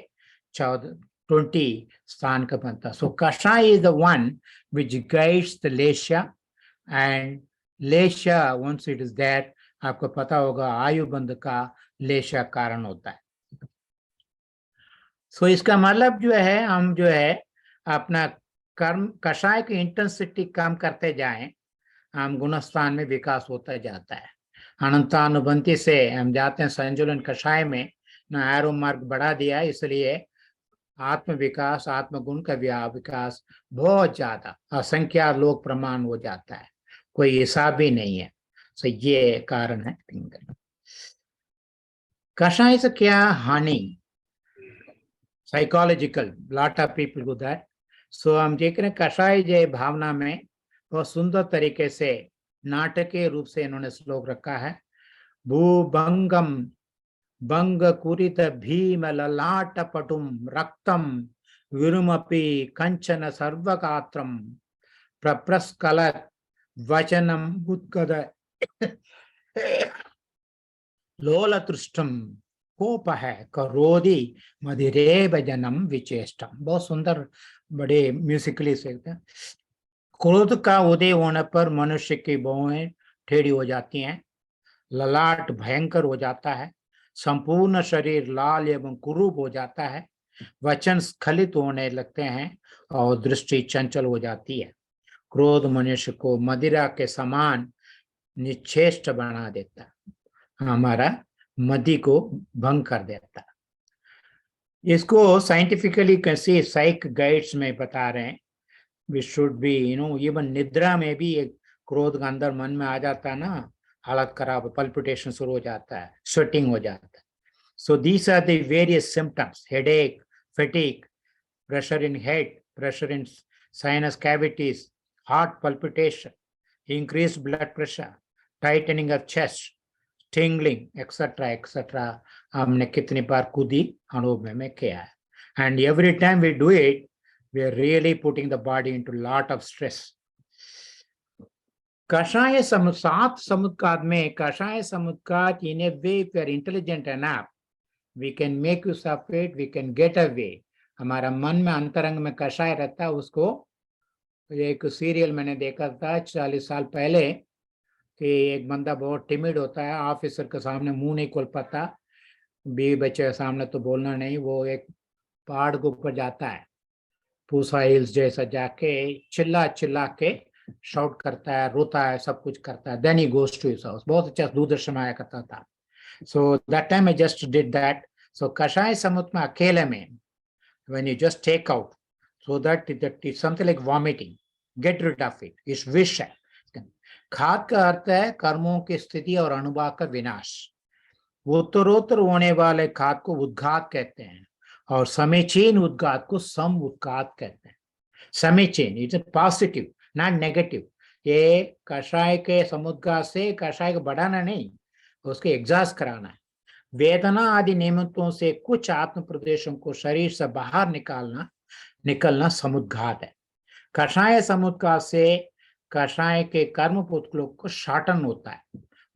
Speaker 3: 20 स्थान का बनता। So kashaya is the one which guides the leshya, and leshya once it is that, आपको पता होगा आयु बंध का लेशा कारण होता है। सो इसका मतलब जो है, हम जो है अपना कर्म कषाय की इंटेंसिटी कम करते जाएं, हम गुणस्थान में विकास होता जाता है। अनंतानुबंधी से हम जाते हैं संजुलन कषाय में, ना एरो मार्ग बढ़ा दिया, इसलिए आत्म विकास, आत्मगुण का विकास बहुत ज्यादा असंख्या लोक प्रमाण हो जाता है, कोई हिसाब ही नहीं है। सो ये कारण है। कषाय से क्या हानि, psychological, lot of people do that. So हम देख रहे हैं कषाय जय भावना में बहुत सुंदर तरीके से नाटकीय रूप से इन्होंने श्लोक रखा है। भूभंगम भंग कुरित भीम ललाट पटुम रक्तम विरुमपि कंचन सर्वगात्रम प्रप्रस्कलत वचनम उत्कद लोलतृष्टम कोप है करोधि मधिरेव जनम विचेष्टम। बहुत सुंदर, बड़े म्यूजिकली से। क्रोध का उदय होने पर मनुष्य की भौहें टेढ़ी हो जाती हैं, ललाट भयंकर हो जाता है, संपूर्ण शरीर लाल एवं कुरूप हो जाता है, वचन स्खलित होने लगते हैं और दृष्टि चंचल हो जाती है। क्रोध मनुष्य को मदिरा के समान निश्चेष्ट बना देता है, हमारा मति को भंग कर देता है। इसको साइंटिफिकली कैसे साइक गाइड्स में बता रहे हैं, वी शुड बी इवन निद्रा में भी एक क्रोध का अंदर मन में आ जाता है ना, हालत खराब, पल्पिटेशन शुरू हो जाता है, स्वेटिंग हो जाता है। So these are the various symptoms, headache, fatigue, pressure in head, pressure in sinus cavities, heart palpitation, increased blood pressure, tightening of chest, tingling, etc., etc. हमने कितनी बार खुदी अनुभव में किया है. And every time we do it, we are really putting the body into a lot of stress. Kashaya Samudsat Samudkat में Kashaya Samudkat, in a way, if we are intelligent enough, we can make use of it, we can get away. हमारा मन में अंतरंग में कषाय रहता है. उसको एक सीरियल मैंने देखा था 40 साल पहले कि एक बंदा बहुत टिमिड होता है, ऑफिसर के सामने मुंह नहीं खोल पाता, बीवी बच्चे के सामने तो बोलना नहीं, वो एक पहाड़ के ऊपर जाता है, पूसा हिल्स जैसा, जाके चिल्ला चिल्ला के शाउट करता है, रोता है, सब कुछ करता है. Then he goes to his house. बहुत अच्छा दूरदर्शन में आया करता था. So that time I just did that. So कषाय समुद्र में अकेले में, when you just take out, so that it's something like vomiting, get rid of it. इस विष है. खाद का अर्थ है कर्मों की स्थिति और अनुभव का विनाश. उत्तरोत्तर होने वाले खाद को उद्घात कहते हैं और समीचीन उद्घात को सम उद्घात कहते हैं. समीचीन इज पॉजिटिव, नॉट नेगेटिव. ये कषाय के समुद्घात से कषाय को बढ़ाना नहीं, उसके एग्जॉस्ट कराना है. वेदना आदि निमित्तों से कुछ आत्म प्रदेशों को शरीर से बाहर निकलना समुद्घात है. कषाय समुद्घात से कषाय के कर्म पुतलों को शाटन होता है.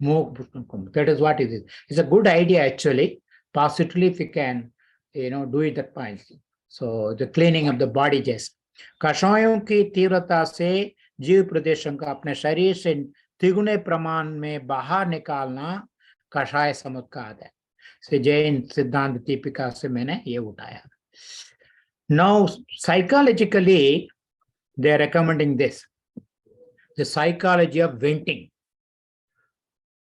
Speaker 3: That is what it is. It's a good idea actually. Positively, if you can, do it at points. So the cleaning of the body जैसे. कषायों की तीव्रता से जीव प्रदेशों का अपने शरीर से तिगुने प्रमाण में बाहर निकालना कषाय समुद्घात है. से जैन सिद्धांत दीपिका से मैंने ये उठाया. Now psychologically they are recommending this, the psychology of venting.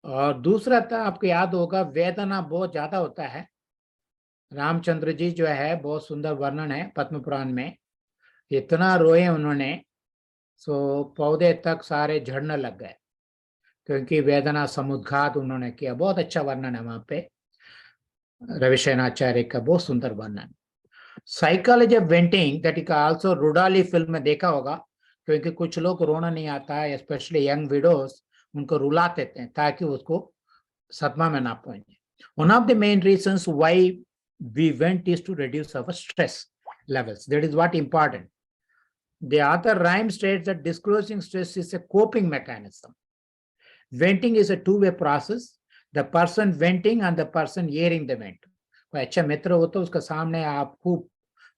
Speaker 3: और दूसरा था, आपको याद होगा, वेदना बहुत ज्यादा होता है. रामचंद्र जी जो है, बहुत सुंदर वर्णन है पद्म पुराण में. इतना रोए उन्होंने, सो पौधे तक सारे झड़ने लग गए क्योंकि वेदना समुद्घात उन्होंने किया. बहुत अच्छा वर्णन है वहां पे रविशेनाचार्य का, बहुत सुंदर वर्णन. साइकोलॉजी ऑफ वेंटिंग, दैट का आल्सो रुडाली फिल्म में देखा होगा, क्योंकि कुछ लोग रोना नहीं आता है, स्पेशली यंग विडोज, उनको रुला देते हैं ताकि उसको सदमा में ना पहुंचे. One of the main reasons why we went is to reduce our stress levels. That is what important. The author Rhyme states that disclosing stress is a coping mechanism. Venting is a two-way process. The person venting and the person hearing the vent. कोई अच्छा मित्र हो तो उसका सामने आप खूब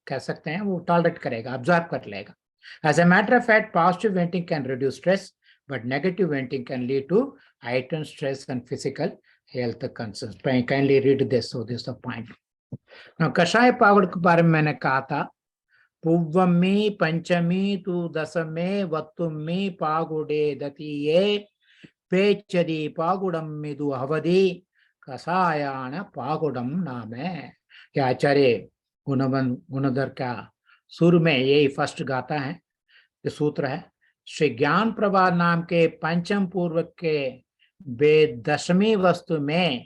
Speaker 3: कह सकते हैं, वो टॉलरेट करेगा, ऑब्जर्व कर लेगा. As a matter of fact, positive venting can reduce stress, but negative venting can lead to heightened stress and physical health concerns. Kindly read this. So this is the point. Now, कषाय power के बारे में मैंने कहा था, पूर्वमी पंचमी तु दशमे वत्तुमी पागुडे दतीये पेचरी पागुडम मिदु हवदी कषायान पागुडम नामे. क्या आचार्य गुणधर का सुर में यही फर्स्ट गाता है, ये सूत्र है. श्री ज्ञान प्रभा नाम के पंचम पूर्व के बेदशमी वस्तु में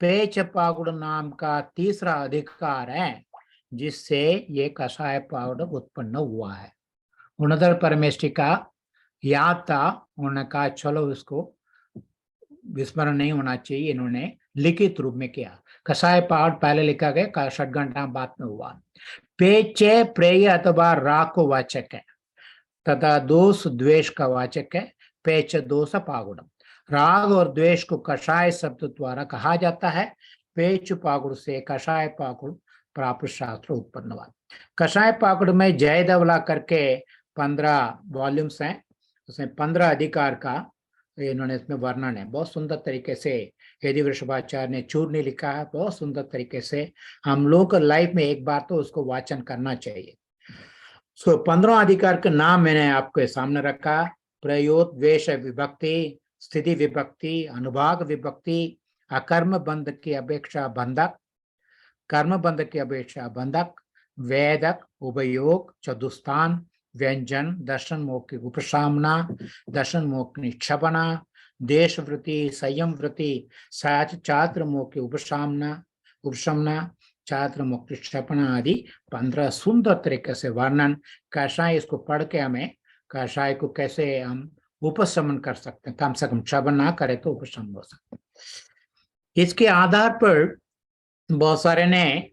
Speaker 3: पेच पागुड़ नाम का तीसरा अधिकार है, जिससे ये कषाय पाउडर उत्पन्न हुआ है. गुणधर परमेष्ठी का याद था, उन्होंने कहा चलो इसको विस्मरण नहीं होना चाहिए, इन्होंने लिखित रूप में किया. कषाय पाउडर पहले लिखा गया, षड्घंटा बाद में हुआ. पेचे प्रेय अथवा राग को वाचक है तथा दोष द्वेष का वाचक है. पेच दोष पागुड़म. राग और द्वेष को कषाय शब्द द्वारा कहा जाता है. पेच पागुड़ से कषाय पागुड़ प्राप्त शास्त्र उत्पन्न हुआ. कषाय पागुड़ में जय धवला करके 15 वॉल्यूम्स हैं, उसमें 15 अधिकार का इन्होंने इसमें वर्णन है. बहुत सुंदर तरीके से यदि वृषभाचार्य ने चूर्णी लिखा है, बहुत सुंदर तरीके से. हम लोग लाइफ में एक बार तो उसको वाचन करना चाहिए. 15 अधिकार के नाम मैंने आपके सामने रखा. प्रयोग द्वेष विभक्ति, स्थिति विभक्ति, अनुभाग विभक्ति, अकर्म बंध की अपेक्षा बंधक, कर्म बंध की अपेक्षा बंधक, वेदक, उभयोग, चतुस्थान, व्यंजन, दर्शन मोक्ष की उपशामना, दर्शन मोक्ष की क्षपना, देश वृत्ति, संयम वृत्ति, चात्र मोक्ष की उपशमना, छात्र मुक्ति क्षपण आदि 15 सुंदर तरीके से वर्णन, कषाय इसको पढ़ के हमें कषाय को कैसे हम उपशमन कर सकते हैं, कम से कम क्षपण ना करे तो उपशमन हो सकते हैं। इसके आधार पर बहुत सारे ने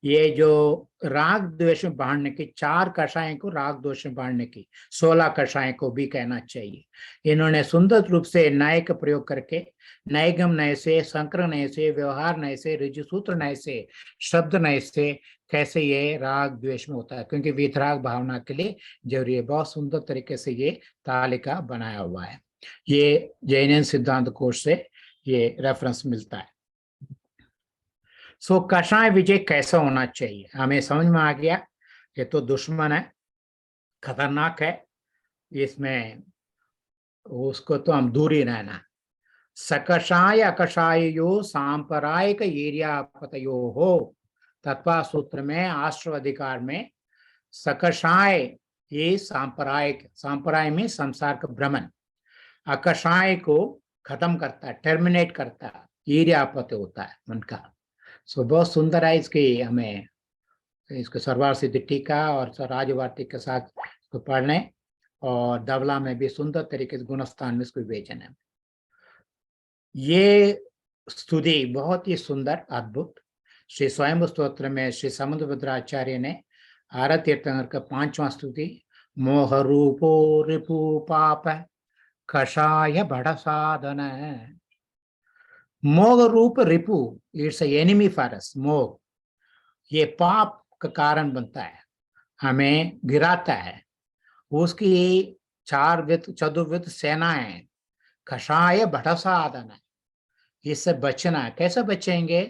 Speaker 3: ये जो राग द्वेष में बांटने की 4 कषाय को राग द्वेष में बांटने की 16 कषाय को भी कहना चाहिए। इन्होंने सुंदर रूप से न्याय का प्रयोग करके नैगम नय से, संकर नय से, व्यवहार नय से, ऋजुसूत्र नय से, शब्द नय से कैसे ये राग द्वेष में होता है, क्योंकि वितराग भावना के लिए जरूरी है। बहुत सुंदर तरीके से ये तालिका बनाया हुआ है। ये जैन सिद्धांत कोश से ये रेफरेंस मिलता है। सो कषाय विजय कैसा होना चाहिए, हमें समझ में आ गया। ये तो दुश्मन है, खतरनाक है, इसमें उसको तो हम दूर ही रहना। सकषाय अकषायो सांप्रदायिक एरियापतयो हो, तत्वा सूत्र में आश्रव अधिकार में सकषाय ये सांप्रदायिक, सांप्रदाय में संसार का भ्रमण, अकषाय को खत्म करता है, टर्मिनेट करता है, एरियापत होता है मन का। सो बहुत सुंदर है। इसकी हमें इसको सर्वार सिद्ध टीका और राजवार्तिक के साथ इसको पढ़ने, और दवला में भी सुंदर तरीके से गुणस्थान में इसको विवेचन है। ये स्तुति बहुत ही सुंदर अद्भुत श्री स्वयं स्तोत्र में श्री समुद्रभद्राचार्य ने आरत तीर्थंकर का 5वां स्तुति, मोह रूपो रिपु पाप कषाय बड़ साधन। मोह रूप रिपु, इट्स एनिमी फॉर अस। मोह ये पाप का कारण बनता है, हमें गिराता है। उसकी 4 वित्त चतुर्वित्त सेनाएं, कषाय बड़ साधन है, इससे बचना है। कैसे बचेंगे?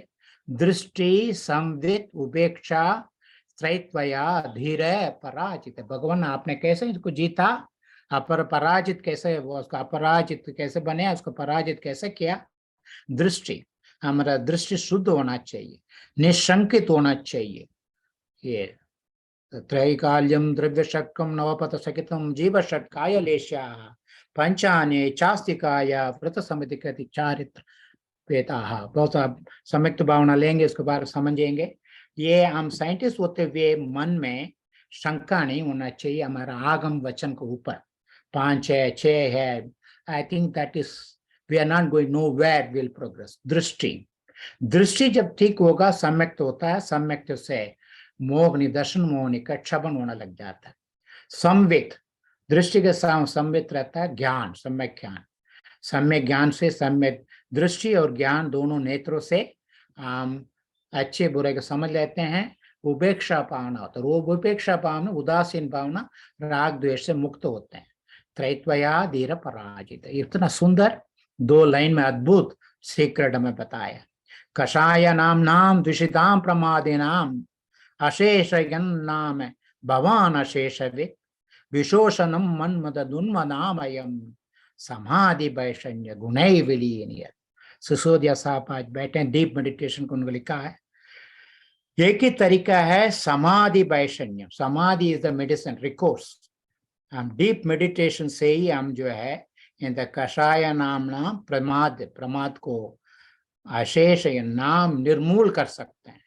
Speaker 3: दृष्टि, संवित, उपेक्षा, त्रैत्वया, धीर, पराजित। भगवान आपने कैसे इसको जीता, पराजित कैसे, वो उसका अपराजित कैसे बने, उसको पराजित कैसे किया? दृष्टि, हमारा दृष्टि शुद्ध होना चाहिए, निशंकित होना चाहिए। ये त्रैकाल्यम द्रव्य शक्कम नवपथ सकितम जीव षट्काय लेश्या पंचाने चास्तिकाय व्रत समिति कृति चारित्र पेता। बहुत आप संयुक्त भावना लेंगे, इसके बारे समझेंगे। ये हम साइंटिस्ट होते हुए मन में शंका नहीं होना चाहिए हमारा आगम वचन के ऊपर। 5 है, 6 है, I think that is we are not going nowhere will progress. दृष्टि जब ठीक होगा, सम्यक्त होता है, सम्यक्त से मोह निदर्शन, मोह निकट क्षपण होना लग जाता है। संवित, दृष्टि के साथ संवित रहता है ज्ञान, सम्यक ज्ञान। सम्यक ज्ञान से सम्यक दृष्टि और ज्ञान दोनों नेत्रों से अच्छे बुरे को समझ लेते हैं। उपेक्षा पावना होता है, वो उपेक्षा पावना, उदासीन भावना, राग द्वेष से मुक्त होते हैं। त्रैत्वया धीर पराजित, इतना सुंदर 2 लाइन में अद्भुत सीक्रेट हमें बताया। कषाय नाम नाम द्विषिताम प्रमादिनाम अशेष नाम भवान अशेष विशोषणम मन्मद दुन्मनामयम समाधि वैषण्य गुणै विलीन। सिसोदिया साहब आज बैठे हैं, डीप मेडिटेशन को उन्होंने लिखा है। एक ही तरीका है समाधि वैषण्य। समाधि इज द मेडिसिन रिकोर्स। हम डीप मेडिटेशन से ही हम जो है इन द कषाय नामना प्रमाद को अशेष नाम निर्मूल कर सकते हैं।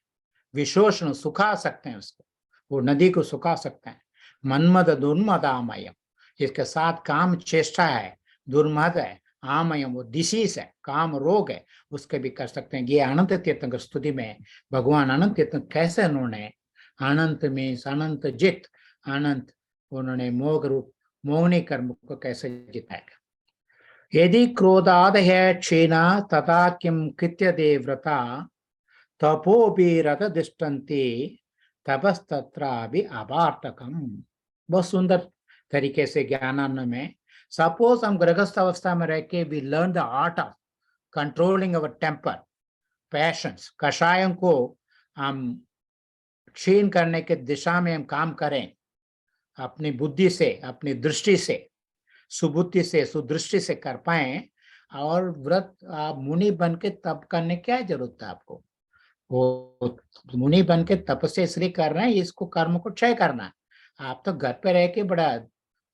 Speaker 3: विशोषण सुखा सकते हैं उसको, वो नदी को सुखा सकते हैं। मन्मद दुर्मदामयम, इसके साथ काम चेष्टा है, दुर्मद है, आमयम वो डिसीज है, काम रोग है, उसके भी कर सकते हैं। ये अनंत तीर्थंकर स्तुति में भगवान अनंत तीर्थंकर कैसे उन्होंने अनंत में अनंत जित, अनंत उन्होंने मोह रूप मोहनी कर्म को कैसे जिताएगा। यदि क्रोधाद है क्षीणा तथा किम कृत्य देव्रता तपोपि रथ दिष्टन्ति तपस्तत्रापि अपार्थकम। बहुत सुंदर तरीके से ज्ञानान्न में, सपोज हम गृहस्थ अवस्था में रह के we learn the art of controlling our temper, passions, कषायों को हम क्षीण करने के दिशा में हम काम करें, अपनी बुद्धि से, अपनी दृष्टि से, सुबुद्धि से, सुदृष्टि से कर पाए, और व्रत आप मुनि बन के तप करने क्या जरूरत है आपको? वो मुनि बन के तपस्या इसलिए कर रहे हैं, इसको कर्म को क्षय करना है। आप तो घर पे रह के बड़ा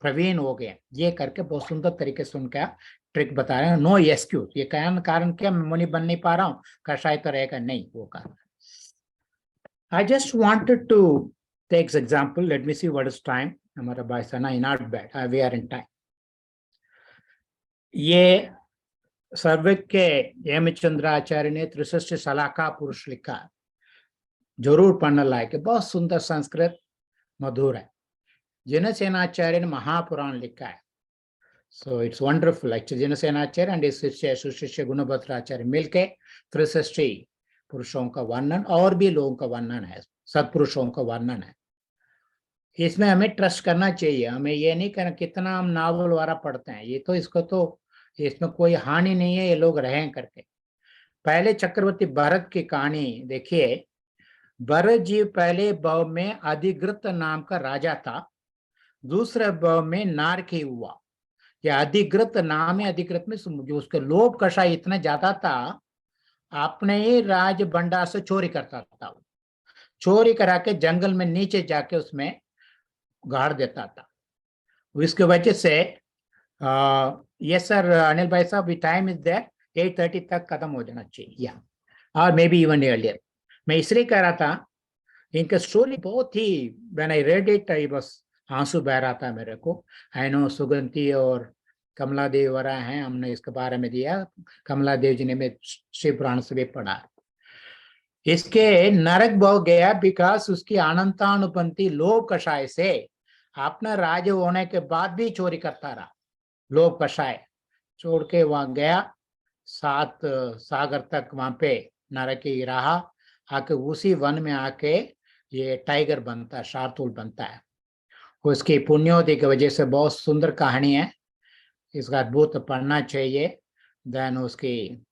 Speaker 3: प्रवीण हो गए। ये करके बहुत सुंदर तरीके से उनका ट्रिक बता रहे हैं। नो एक्सक्यूज, ये कारण क्या मैं मुनि बन नहीं पा रहा हूँ, कषाय तो रहेगा नहीं, वो कारण। I just wanted to take example. Let me see what is time. हमारा भाई सना not bad. We are in time. ये सर्वज्ञ के हेमचंद्राचार्य ने त्रिसष्टि सलाका पुरुष लिखा, जरूर पढ़ने लायक है, बहुत सुंदर संस्कृत मधुर है। जिनसेनाचार्य ने महापुराण लिखा है, so it's wonderful. Actually, Jinasenacharya and शिष्य सुशिष्य गुणभद्राचार्य मिलके त्रिसष्टि पुरुषों का वर्णन और भी लोगों का वर्णन है, सत्पुरुषों का वर्णन है। इसमें हमें ट्रस्ट करना चाहिए, हमें ये नहीं करना कितना हम नावल वाला पढ़ते हैं, ये तो इसको तो इसमें कोई हानि नहीं है, ये लोग रहें करके। पहले चक्रवर्ती भरत की कहानी देखिए, भरत जी पहले भव में अधिकृत नाम का राजा था, दूसरे भव में नारकी हुआ। यह अधिकृत नाम है, अधिकृत में जो उसके लोभ कषाय इतना ज्यादा था, अपने ही राज भंडार से चोरी करता था, चोरी करा के जंगल में नीचे जाके उसमें गाड़ देता था। इसकी वजह से यस सर अनिल भाई साहब, टाइम इज देयर, 8:30 तक खत्म हो जाना चाहिए, या और मे बी इवन अर्लियर। मैं इसलिए कह रहा था, इनका स्टोरी बहुत ही, when I read it I बस आंसू बह रहा था मेरे को। आई नो सुगंती और कमला देव वरा हैं, हमने इसके बारे में दिया, कमला देव जी ने मैं शिव पुराण से भी पढ़ा। इसके नरक भाव गया बिकॉज उसकी अनंतानुपंथी लोभ कषाय से अपना राज होने के बाद भी चोरी करता रहा, लोभ कषाय छोड़ के वहां गया, 7 सागर तक वहां पे नरक ही रहा, आके उसी वन में आके ये टाइगर बनता है, शार्दूल बनता है। उसकी पुण्योदय की वजह से बहुत सुंदर कहानी है, इसका अद्भुत पढ़ना चाहिए। देन उसकी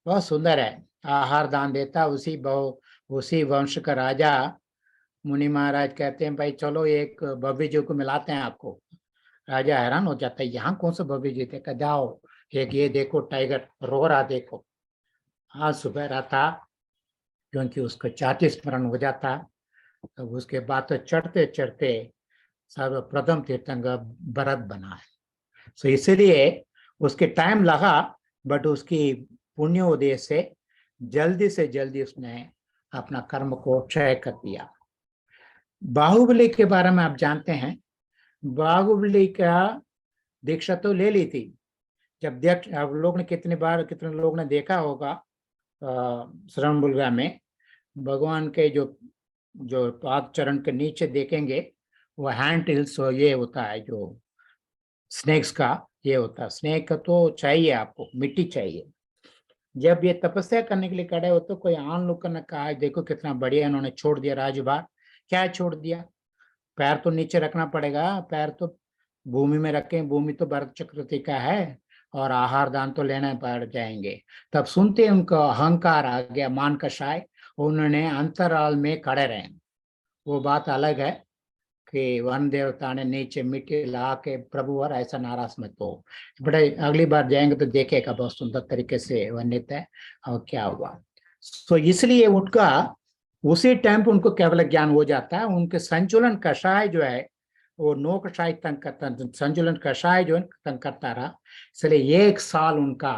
Speaker 3: बहुत सुंदर है, आहार दान देता, उसी वंश का राजा। मुनि महाराज कहते हैं भाई चलो एक भव्य जी को मिलाते हैं आपको। राजा हैरान हो जाता है, यहाँ कौन सा भव्य जी थे, जाओ एक ये देखो टाइगर रो रहा, देखो आज सुबह रहा था, क्योंकि उसको चाटी स्मरण हो जाता। तब उसके बाद तो चढ़ते चढ़ते सर्वप्रथम तीर्थंकर भरत बना है। सो इसलिए उसके टाइम लगा, बट उसकी पुण्योदय से जल्दी उसने अपना कर्म को क्षय कर दिया। बाहुबली के बारे में आप जानते हैं, बाहुबली का दीक्षा तो ले ली थी। जब आप लोग ने कितने लोग ने देखा होगा श्रवण बुलगा में, भगवान के जो पाद चरण के नीचे देखेंगे वो हैंड टिल्स ये होता है, जो स्नेक्स का ये होता है। स्नेक का तो चाहिए आपको, मिट्टी चाहिए। जब ये तपस्या करने के लिए खड़े हो तो कोई आन लोग ने कहा देखो कितना बढ़िया इन्होंने छोड़ दिया राजभार। क्या छोड़ दिया, पैर तो नीचे रखना पड़ेगा, पैर तो भूमि में रखें, भूमि तो भरत चक्रवर्ती का है, और आहार दान तो लेना पड़ जाएंगे। तब सुनते उनको अहंकार आ गया, मान कषाय, उन्होंने अंतराल में खड़े रहे। वो बात अलग है कि वन देवता ने नीचे मिट्टी ला के प्रभु और ऐसा नाराज मत हो। बड़े अगली बार जाएंगे तो देखेगा, बहुत सुंदर तरीके से वर्णित है और क्या हुआ। तो इसलिए उनका उसी टाइम पे उनको केवल ज्ञान हो जाता है। उनके संचलन कषाय जो है वो 9 कषाय तंग करता, संचलन कषाय जो है तंग करता रहा, इसलिए 1 साल उनका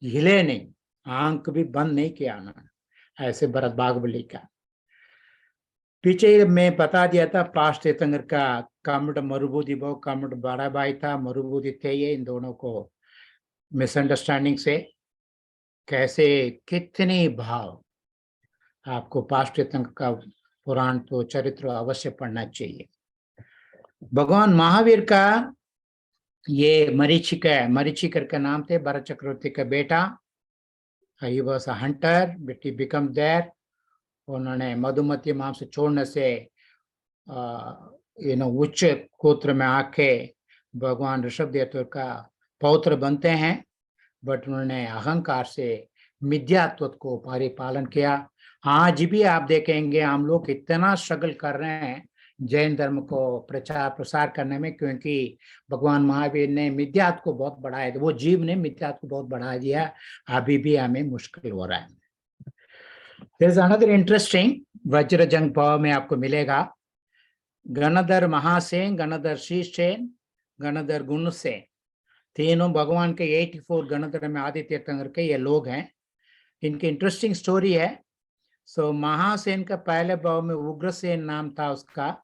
Speaker 3: हिले नहीं, आंख भी बंद नहीं किया ना, ऐसे भरत बाहुबली का। पीछे मैं बता दिया था पास्ट तीर्थंकर का कामट मरुभूति भाव, कामट बड़ा भाई था, मरुभूति थे ये। इन दोनों को मिसअंडरस्टैंडिंग से कैसे कितने भाव, आपको पास्ट तीर्थंकर का पुराण तो चरित्र अवश्य पढ़ना चाहिए। भगवान महावीर का ये मरीचिकर का नाम थे, भरत चक्रवर्ती का बेटा। He was a Hunter, but he become their. उन्होंने मधुमती मांस छोड़ने से उच्च गोत्र में आके भगवान ऋषभ देव का पौत्र बनते हैं, बट उन्होंने अहंकार से मिथ्यात्व को परिपालन किया। आज भी आप देखेंगे हम लोग इतना स्ट्रगल कर रहे हैं जैन धर्म को प्रचार प्रसार करने में, क्योंकि भगवान महावीर ने मिथ्यात्व को बहुत बढ़ाया, वो जीव ने मिथ्यात्व को बहुत बढ़ा दिया। अभी भी हमें मुश्किल हो रहा है। There is another interesting वज्रजंग भाव में आपको मिलेगा, गणधर महासेन, गणधर शीर्षसेन, गणधर गुणसेन, तीनों भगवान के 84 गणधर में आदि तीर्थंकर के ये लोग हैं। इनकी इंटरेस्टिंग स्टोरी है। सो महासेन का पहले भाव में उग्रसेन नाम था उसका,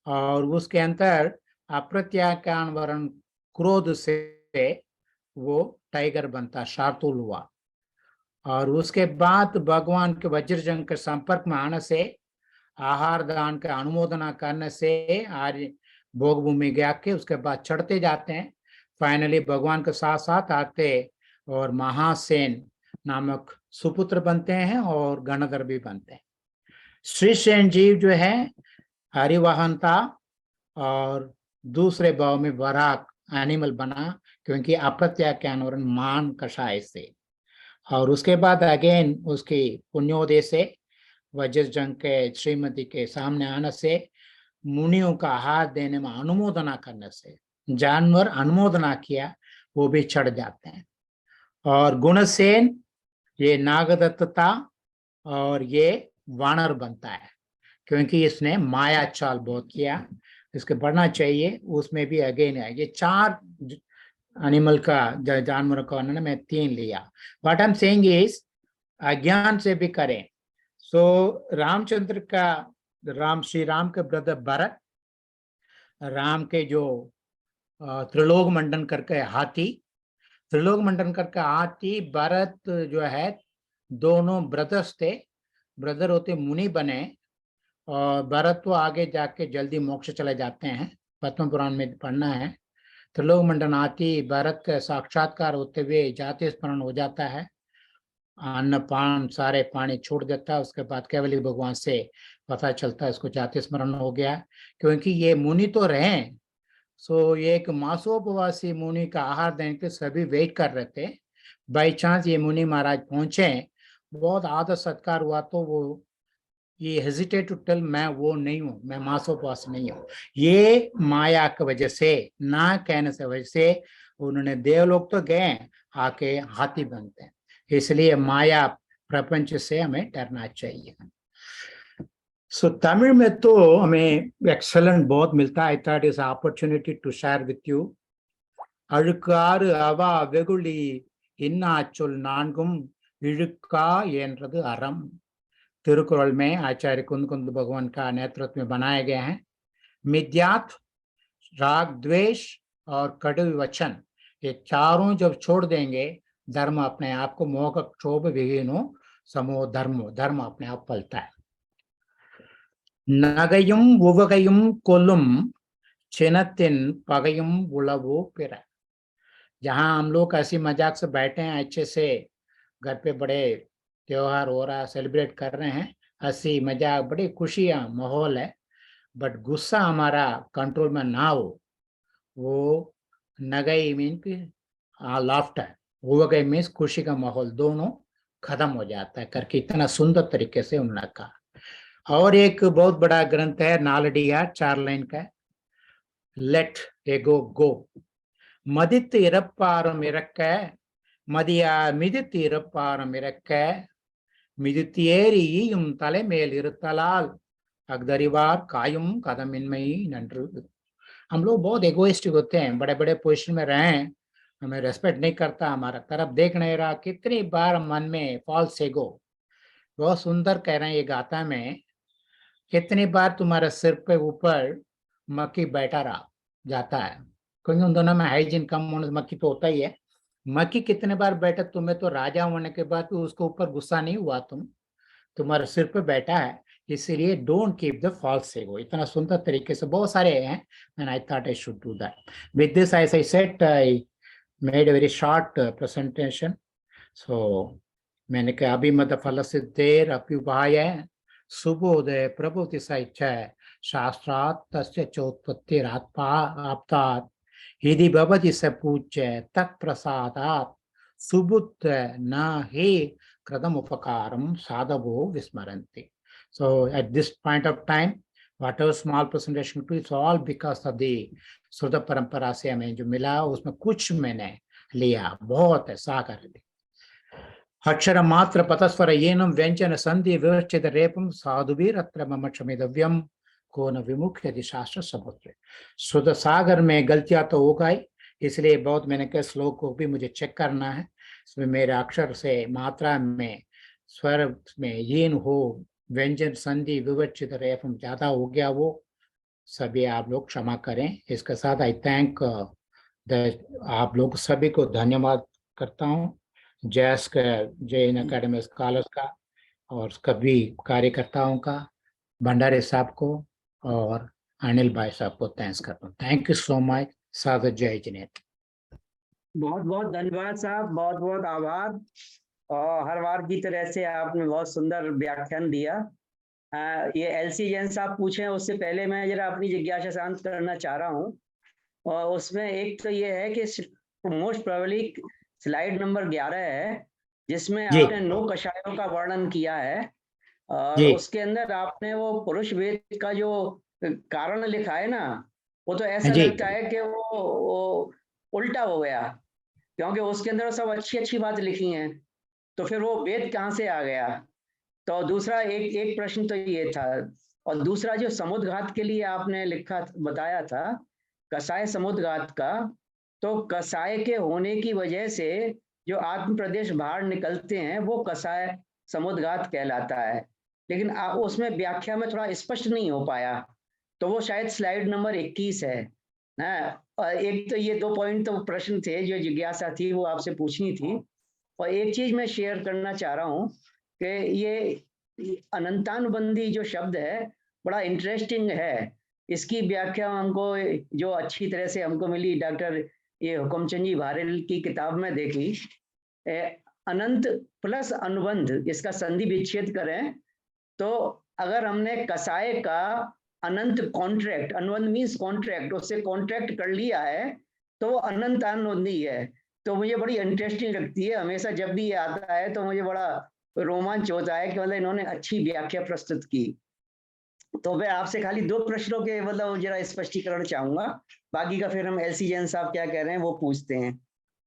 Speaker 3: और उसके अंदर अप्रत्याख्यान वर्ण क्रोध से वो टाइगर बनता, शार्दूल हुआ। और उसके बाद भगवान के वज्रजंग के संपर्क में आने से, आहार दान का अनुमोदना करने से आर्य भोग भूमि गया के उसके बाद चढ़ते जाते हैं, फाइनली भगवान के साथ साथ आते और महासेन नामक सुपुत्र बनते हैं और गणधर भी बनते हैं। श्रीसेन जीव जो है हरिवाहन था और दूसरे भाव में वराक एनिमल बना, क्योंकि अप्रत्याख्यान और मान कषाय से। और उसके बाद अगेन उसकी पुण्योदय से, वज्रजंग के श्रीमती के सामने आने से, मुनियों का हाथ देने में अनुमोदना करने से, जानवर अनुमोदना किया वो भी चढ़ जाते हैं। और गुणसेन ये नागदत्त था और ये वानर बनता है, क्योंकि इसने माया चाल बहुत किया, इसके बढ़ना चाहिए। उसमें भी अगेन है, ये 4 एनिमल का जानवर का वर्णन मैं 3 लिया। What I am saying is अज्ञान से भी करें। सो रामचंद्र का, श्री राम के ब्रदर भरत, राम के जो त्रिलोक मंडन करके हाथी, त्रिलोक मंडन करके हाथी भरत जो है, दोनों ब्रदर्स थे, ब्रदर होते मुनि बने, और भरत तो आगे जाके जल्दी मोक्ष चले जाते हैं, पद्म पुराण में पढ़ना है। त्रिलोक मंडन हाथी भरत का साक्षात्कार होते हुए जाति स्मरण हो जाता है, अन्न पान सारे पानी छोड़ देता है, उसके बाद केवल भगवान से पता चलता है इसको जाति स्मरण हो गया। क्योंकि ये मुनि तो रहे, सो ये एक मासोपवासी मुनि का आहार देने के सभी वेट कर रहे थे। बाई चांस ये मुनि महाराज पहुंचे, बहुत आदर सत्कार हुआ, तो वो ये हेजिटेट टू टेल मैं वो नहीं हूँ, मैं मासोपवास नहीं हूँ। ये माया की वजह से, ना कहने से वजह से उन्होंने देवलोक तो गए, आके हाथी बनते हैं। इसलिए माया प्रपंच से हमें डरना चाहिए। सो तमिल में तो हमें एक्सेलेंट बहुत मिलता है। I thought is opportunity to share with you. अழுக்காறு அவா வெகுளி இன்னாச்சொல் நான்கும் இழுக்கா என்றது அறம்। तिरुकुरल में आचार्य कुंद कुंद भगवान का नेतृत्व में बनाए गए हैं। मिथ्यात्व, राग द्वेष और कटु वचन, ये चारों जब छोड़ देंगे, धर्म अपने आप को, मोह क्षोभ विहीनो समो धर्मो, धर्म अपने आप पलता है। नगयुम उवगयुम कोलुम चिनतिन पगयुम उलवो पिर। जहां हम लोग ऐसी मजाक से बैठे हैं, अच्छे से घर पे बड़े त्योहार हो रहा है, सेलिब्रेट कर रहे हैं, हंसी मजाक बड़ी खुशियां माहौल है, बट गुस्सा हमारा कंट्रोल में ना हो, वो नगई मीन की लाफ्टर, उवगई मीन्स खुशी का माहौल, दोनों खत्म हो जाता है करके इतना सुंदर तरीके से उन्होंने कहा। और एक बहुत बड़ा ग्रंथ है नालडिया, 4 लाइन का, लेट एगो गो। मदित इरप्पारम इरक्क मदिया मिदित इरप्पारम इरक्क மிதித்தேறியும் தலைமேல் இருத்தலால் अगदरिवार कायुम कदमिन्मई नंट्रु। हम लोग बहुत एगोइस्टिक होते हैं, बड़े बड़े पोजीशन में रहे, हमें रेस्पेक्ट नहीं करता, हमारा तरफ देख नहीं रहा। कितनी बार मन में फॉल्स एगो, बहुत सुंदर कह रहे हैं ये गाथा में, कितनी बार तुम्हारे सिर पे ऊपर मक्खी बैठा रहा जाता है, क्योंकि उन दोनों में हाइजीन कम होने, मक्खी तो होता ही है। मक्खी कितने बार बैठा, तुम्हें तो राजा होने के बाद भी उसके ऊपर गुस्सा नहीं हुआ, तुम्हारे सिर पे बैठा है, इसलिए don't keep the false ego. इतना सुंदर तरीके से बहुत सारे हैं, and I thought I should do that. With this as I said, I made a very short presentation. So मैंने कहा अभिमत फल सिद्धेर अप्युपाय सुबोधय प्रभुति सैच्छ शास्त्रात् तस्य चोत्पत्तिरात्मा आप्तात् यदि भवति स पूज्य तत्प्रसादात् सुबुद्ध न हि कृतम उपकारम साधवो विस्मरन्ति। So at this point of time, whatever small presentation to, it's all because of the श्रुत परंपरा से हमें जो मिला, उसमें कुछ मैंने लिया, बहुत है सागर। अक्षर मात्र पतस्वर येनम व्यंजन संधि विवक्षित रेपम साधुवीर अत्र मम क्षमितव्यम को न विमुख्य दिशास्त्र समुद्र। शुद्ध सागर में गलतियां तो हो गई, इसलिए बहुत मैंने कहा श्लोक को भी मुझे चेक करना है, इसमें मेरे अक्षर से मात्रा में स्वर में यीन हो, व्यंजन संधि विवक्षित रेफम ज्यादा हो गया, वो सभी आप लोग क्षमा करें। इसके साथ आई थैंक आप लोग सभी को धन्यवाद करता हूँ, जैस जैन अकेडमी स्कॉलर्स का और सभी कार्यकर्ताओं का, भंडारे साहब को और अनिल भाई साहब को थैंक्स करता हूँ। Thank you so much. सादर जय जिनेत।
Speaker 1: बहुत बहुत धन्यवाद साहब, बहुत बहुत आभार। और हर बार की तरह से आपने बहुत सुंदर व्याख्यान दिया। ये एलसी जैन साहब पूछे, उससे पहले मैं जरा अपनी जिज्ञासा शांत करना चाह रहा हूँ। और उसमें एक तो ये है कि मोस्ट प्रोबेबली स्लाइड नंबर 11 है, जिसमें
Speaker 3: जी
Speaker 1: आपने 9 कषायों का वर्णन किया है, और
Speaker 3: जी
Speaker 1: उसके अंदर आपने वो पुरुष वेद का जो कारण लिखा है ना, वो तो ऐसा
Speaker 3: जी
Speaker 1: लगता है कि वो उल्टा हो गया, क्योंकि उसके अंदर सब अच्छी अच्छी बात लिखी हैं, तो फिर वो वेद कहाँ से आ गया? तो दूसरा एक एक प्रश्न तो ये था। और दूसरा जो समुद्घात के लिए आपने लिखा बताया था, कसाय समुद्घात का, तो कसाय के होने की वजह से जो आत्म प्रदेश बाहर निकलते हैं वो कसाय समुद्घात कहलाता है, लेकिन उसमें व्याख्या में थोड़ा स्पष्ट नहीं हो पाया, तो वो शायद स्लाइड नंबर 21 है ना। और एक तो ये 2 पॉइंट तो प्रश्न थे जो जिज्ञासा थी वो आपसे पूछनी थी। और एक चीज मैं शेयर करना चाह रहा हूँ कि ये अनंतानुबंधी जो शब्द है बड़ा इंटरेस्टिंग है। इसकी व्याख्या हमको जो अच्छी तरह से हमको मिली, डॉक्टर ये हुकुमचंद जी भारल की किताब में देखी। अनंत प्लस अनुबंध, इसका संधि विच्छेद करें तो अगर हमने कसाय का अनंत कॉन्ट्रैक्ट, अनुबंध मीन्स कॉन्ट्रैक्ट, उससे कॉन्ट्रैक्ट कर लिया है तो वो अनंत अनुबंधी है। तो मुझे बड़ी इंटरेस्टिंग लगती है, हमेशा जब भी ये आता है तो मुझे बड़ा रोमांच होता है कि मतलब इन्होंने अच्छी व्याख्या प्रस्तुत की। तो मैं आपसे खाली 2 प्रश्नों के मतलब जरा स्पष्टीकरण चाहूंगा, बाकी का फिर हम एलसी जैन साहब क्या कह रहे हैं वो पूछते हैं।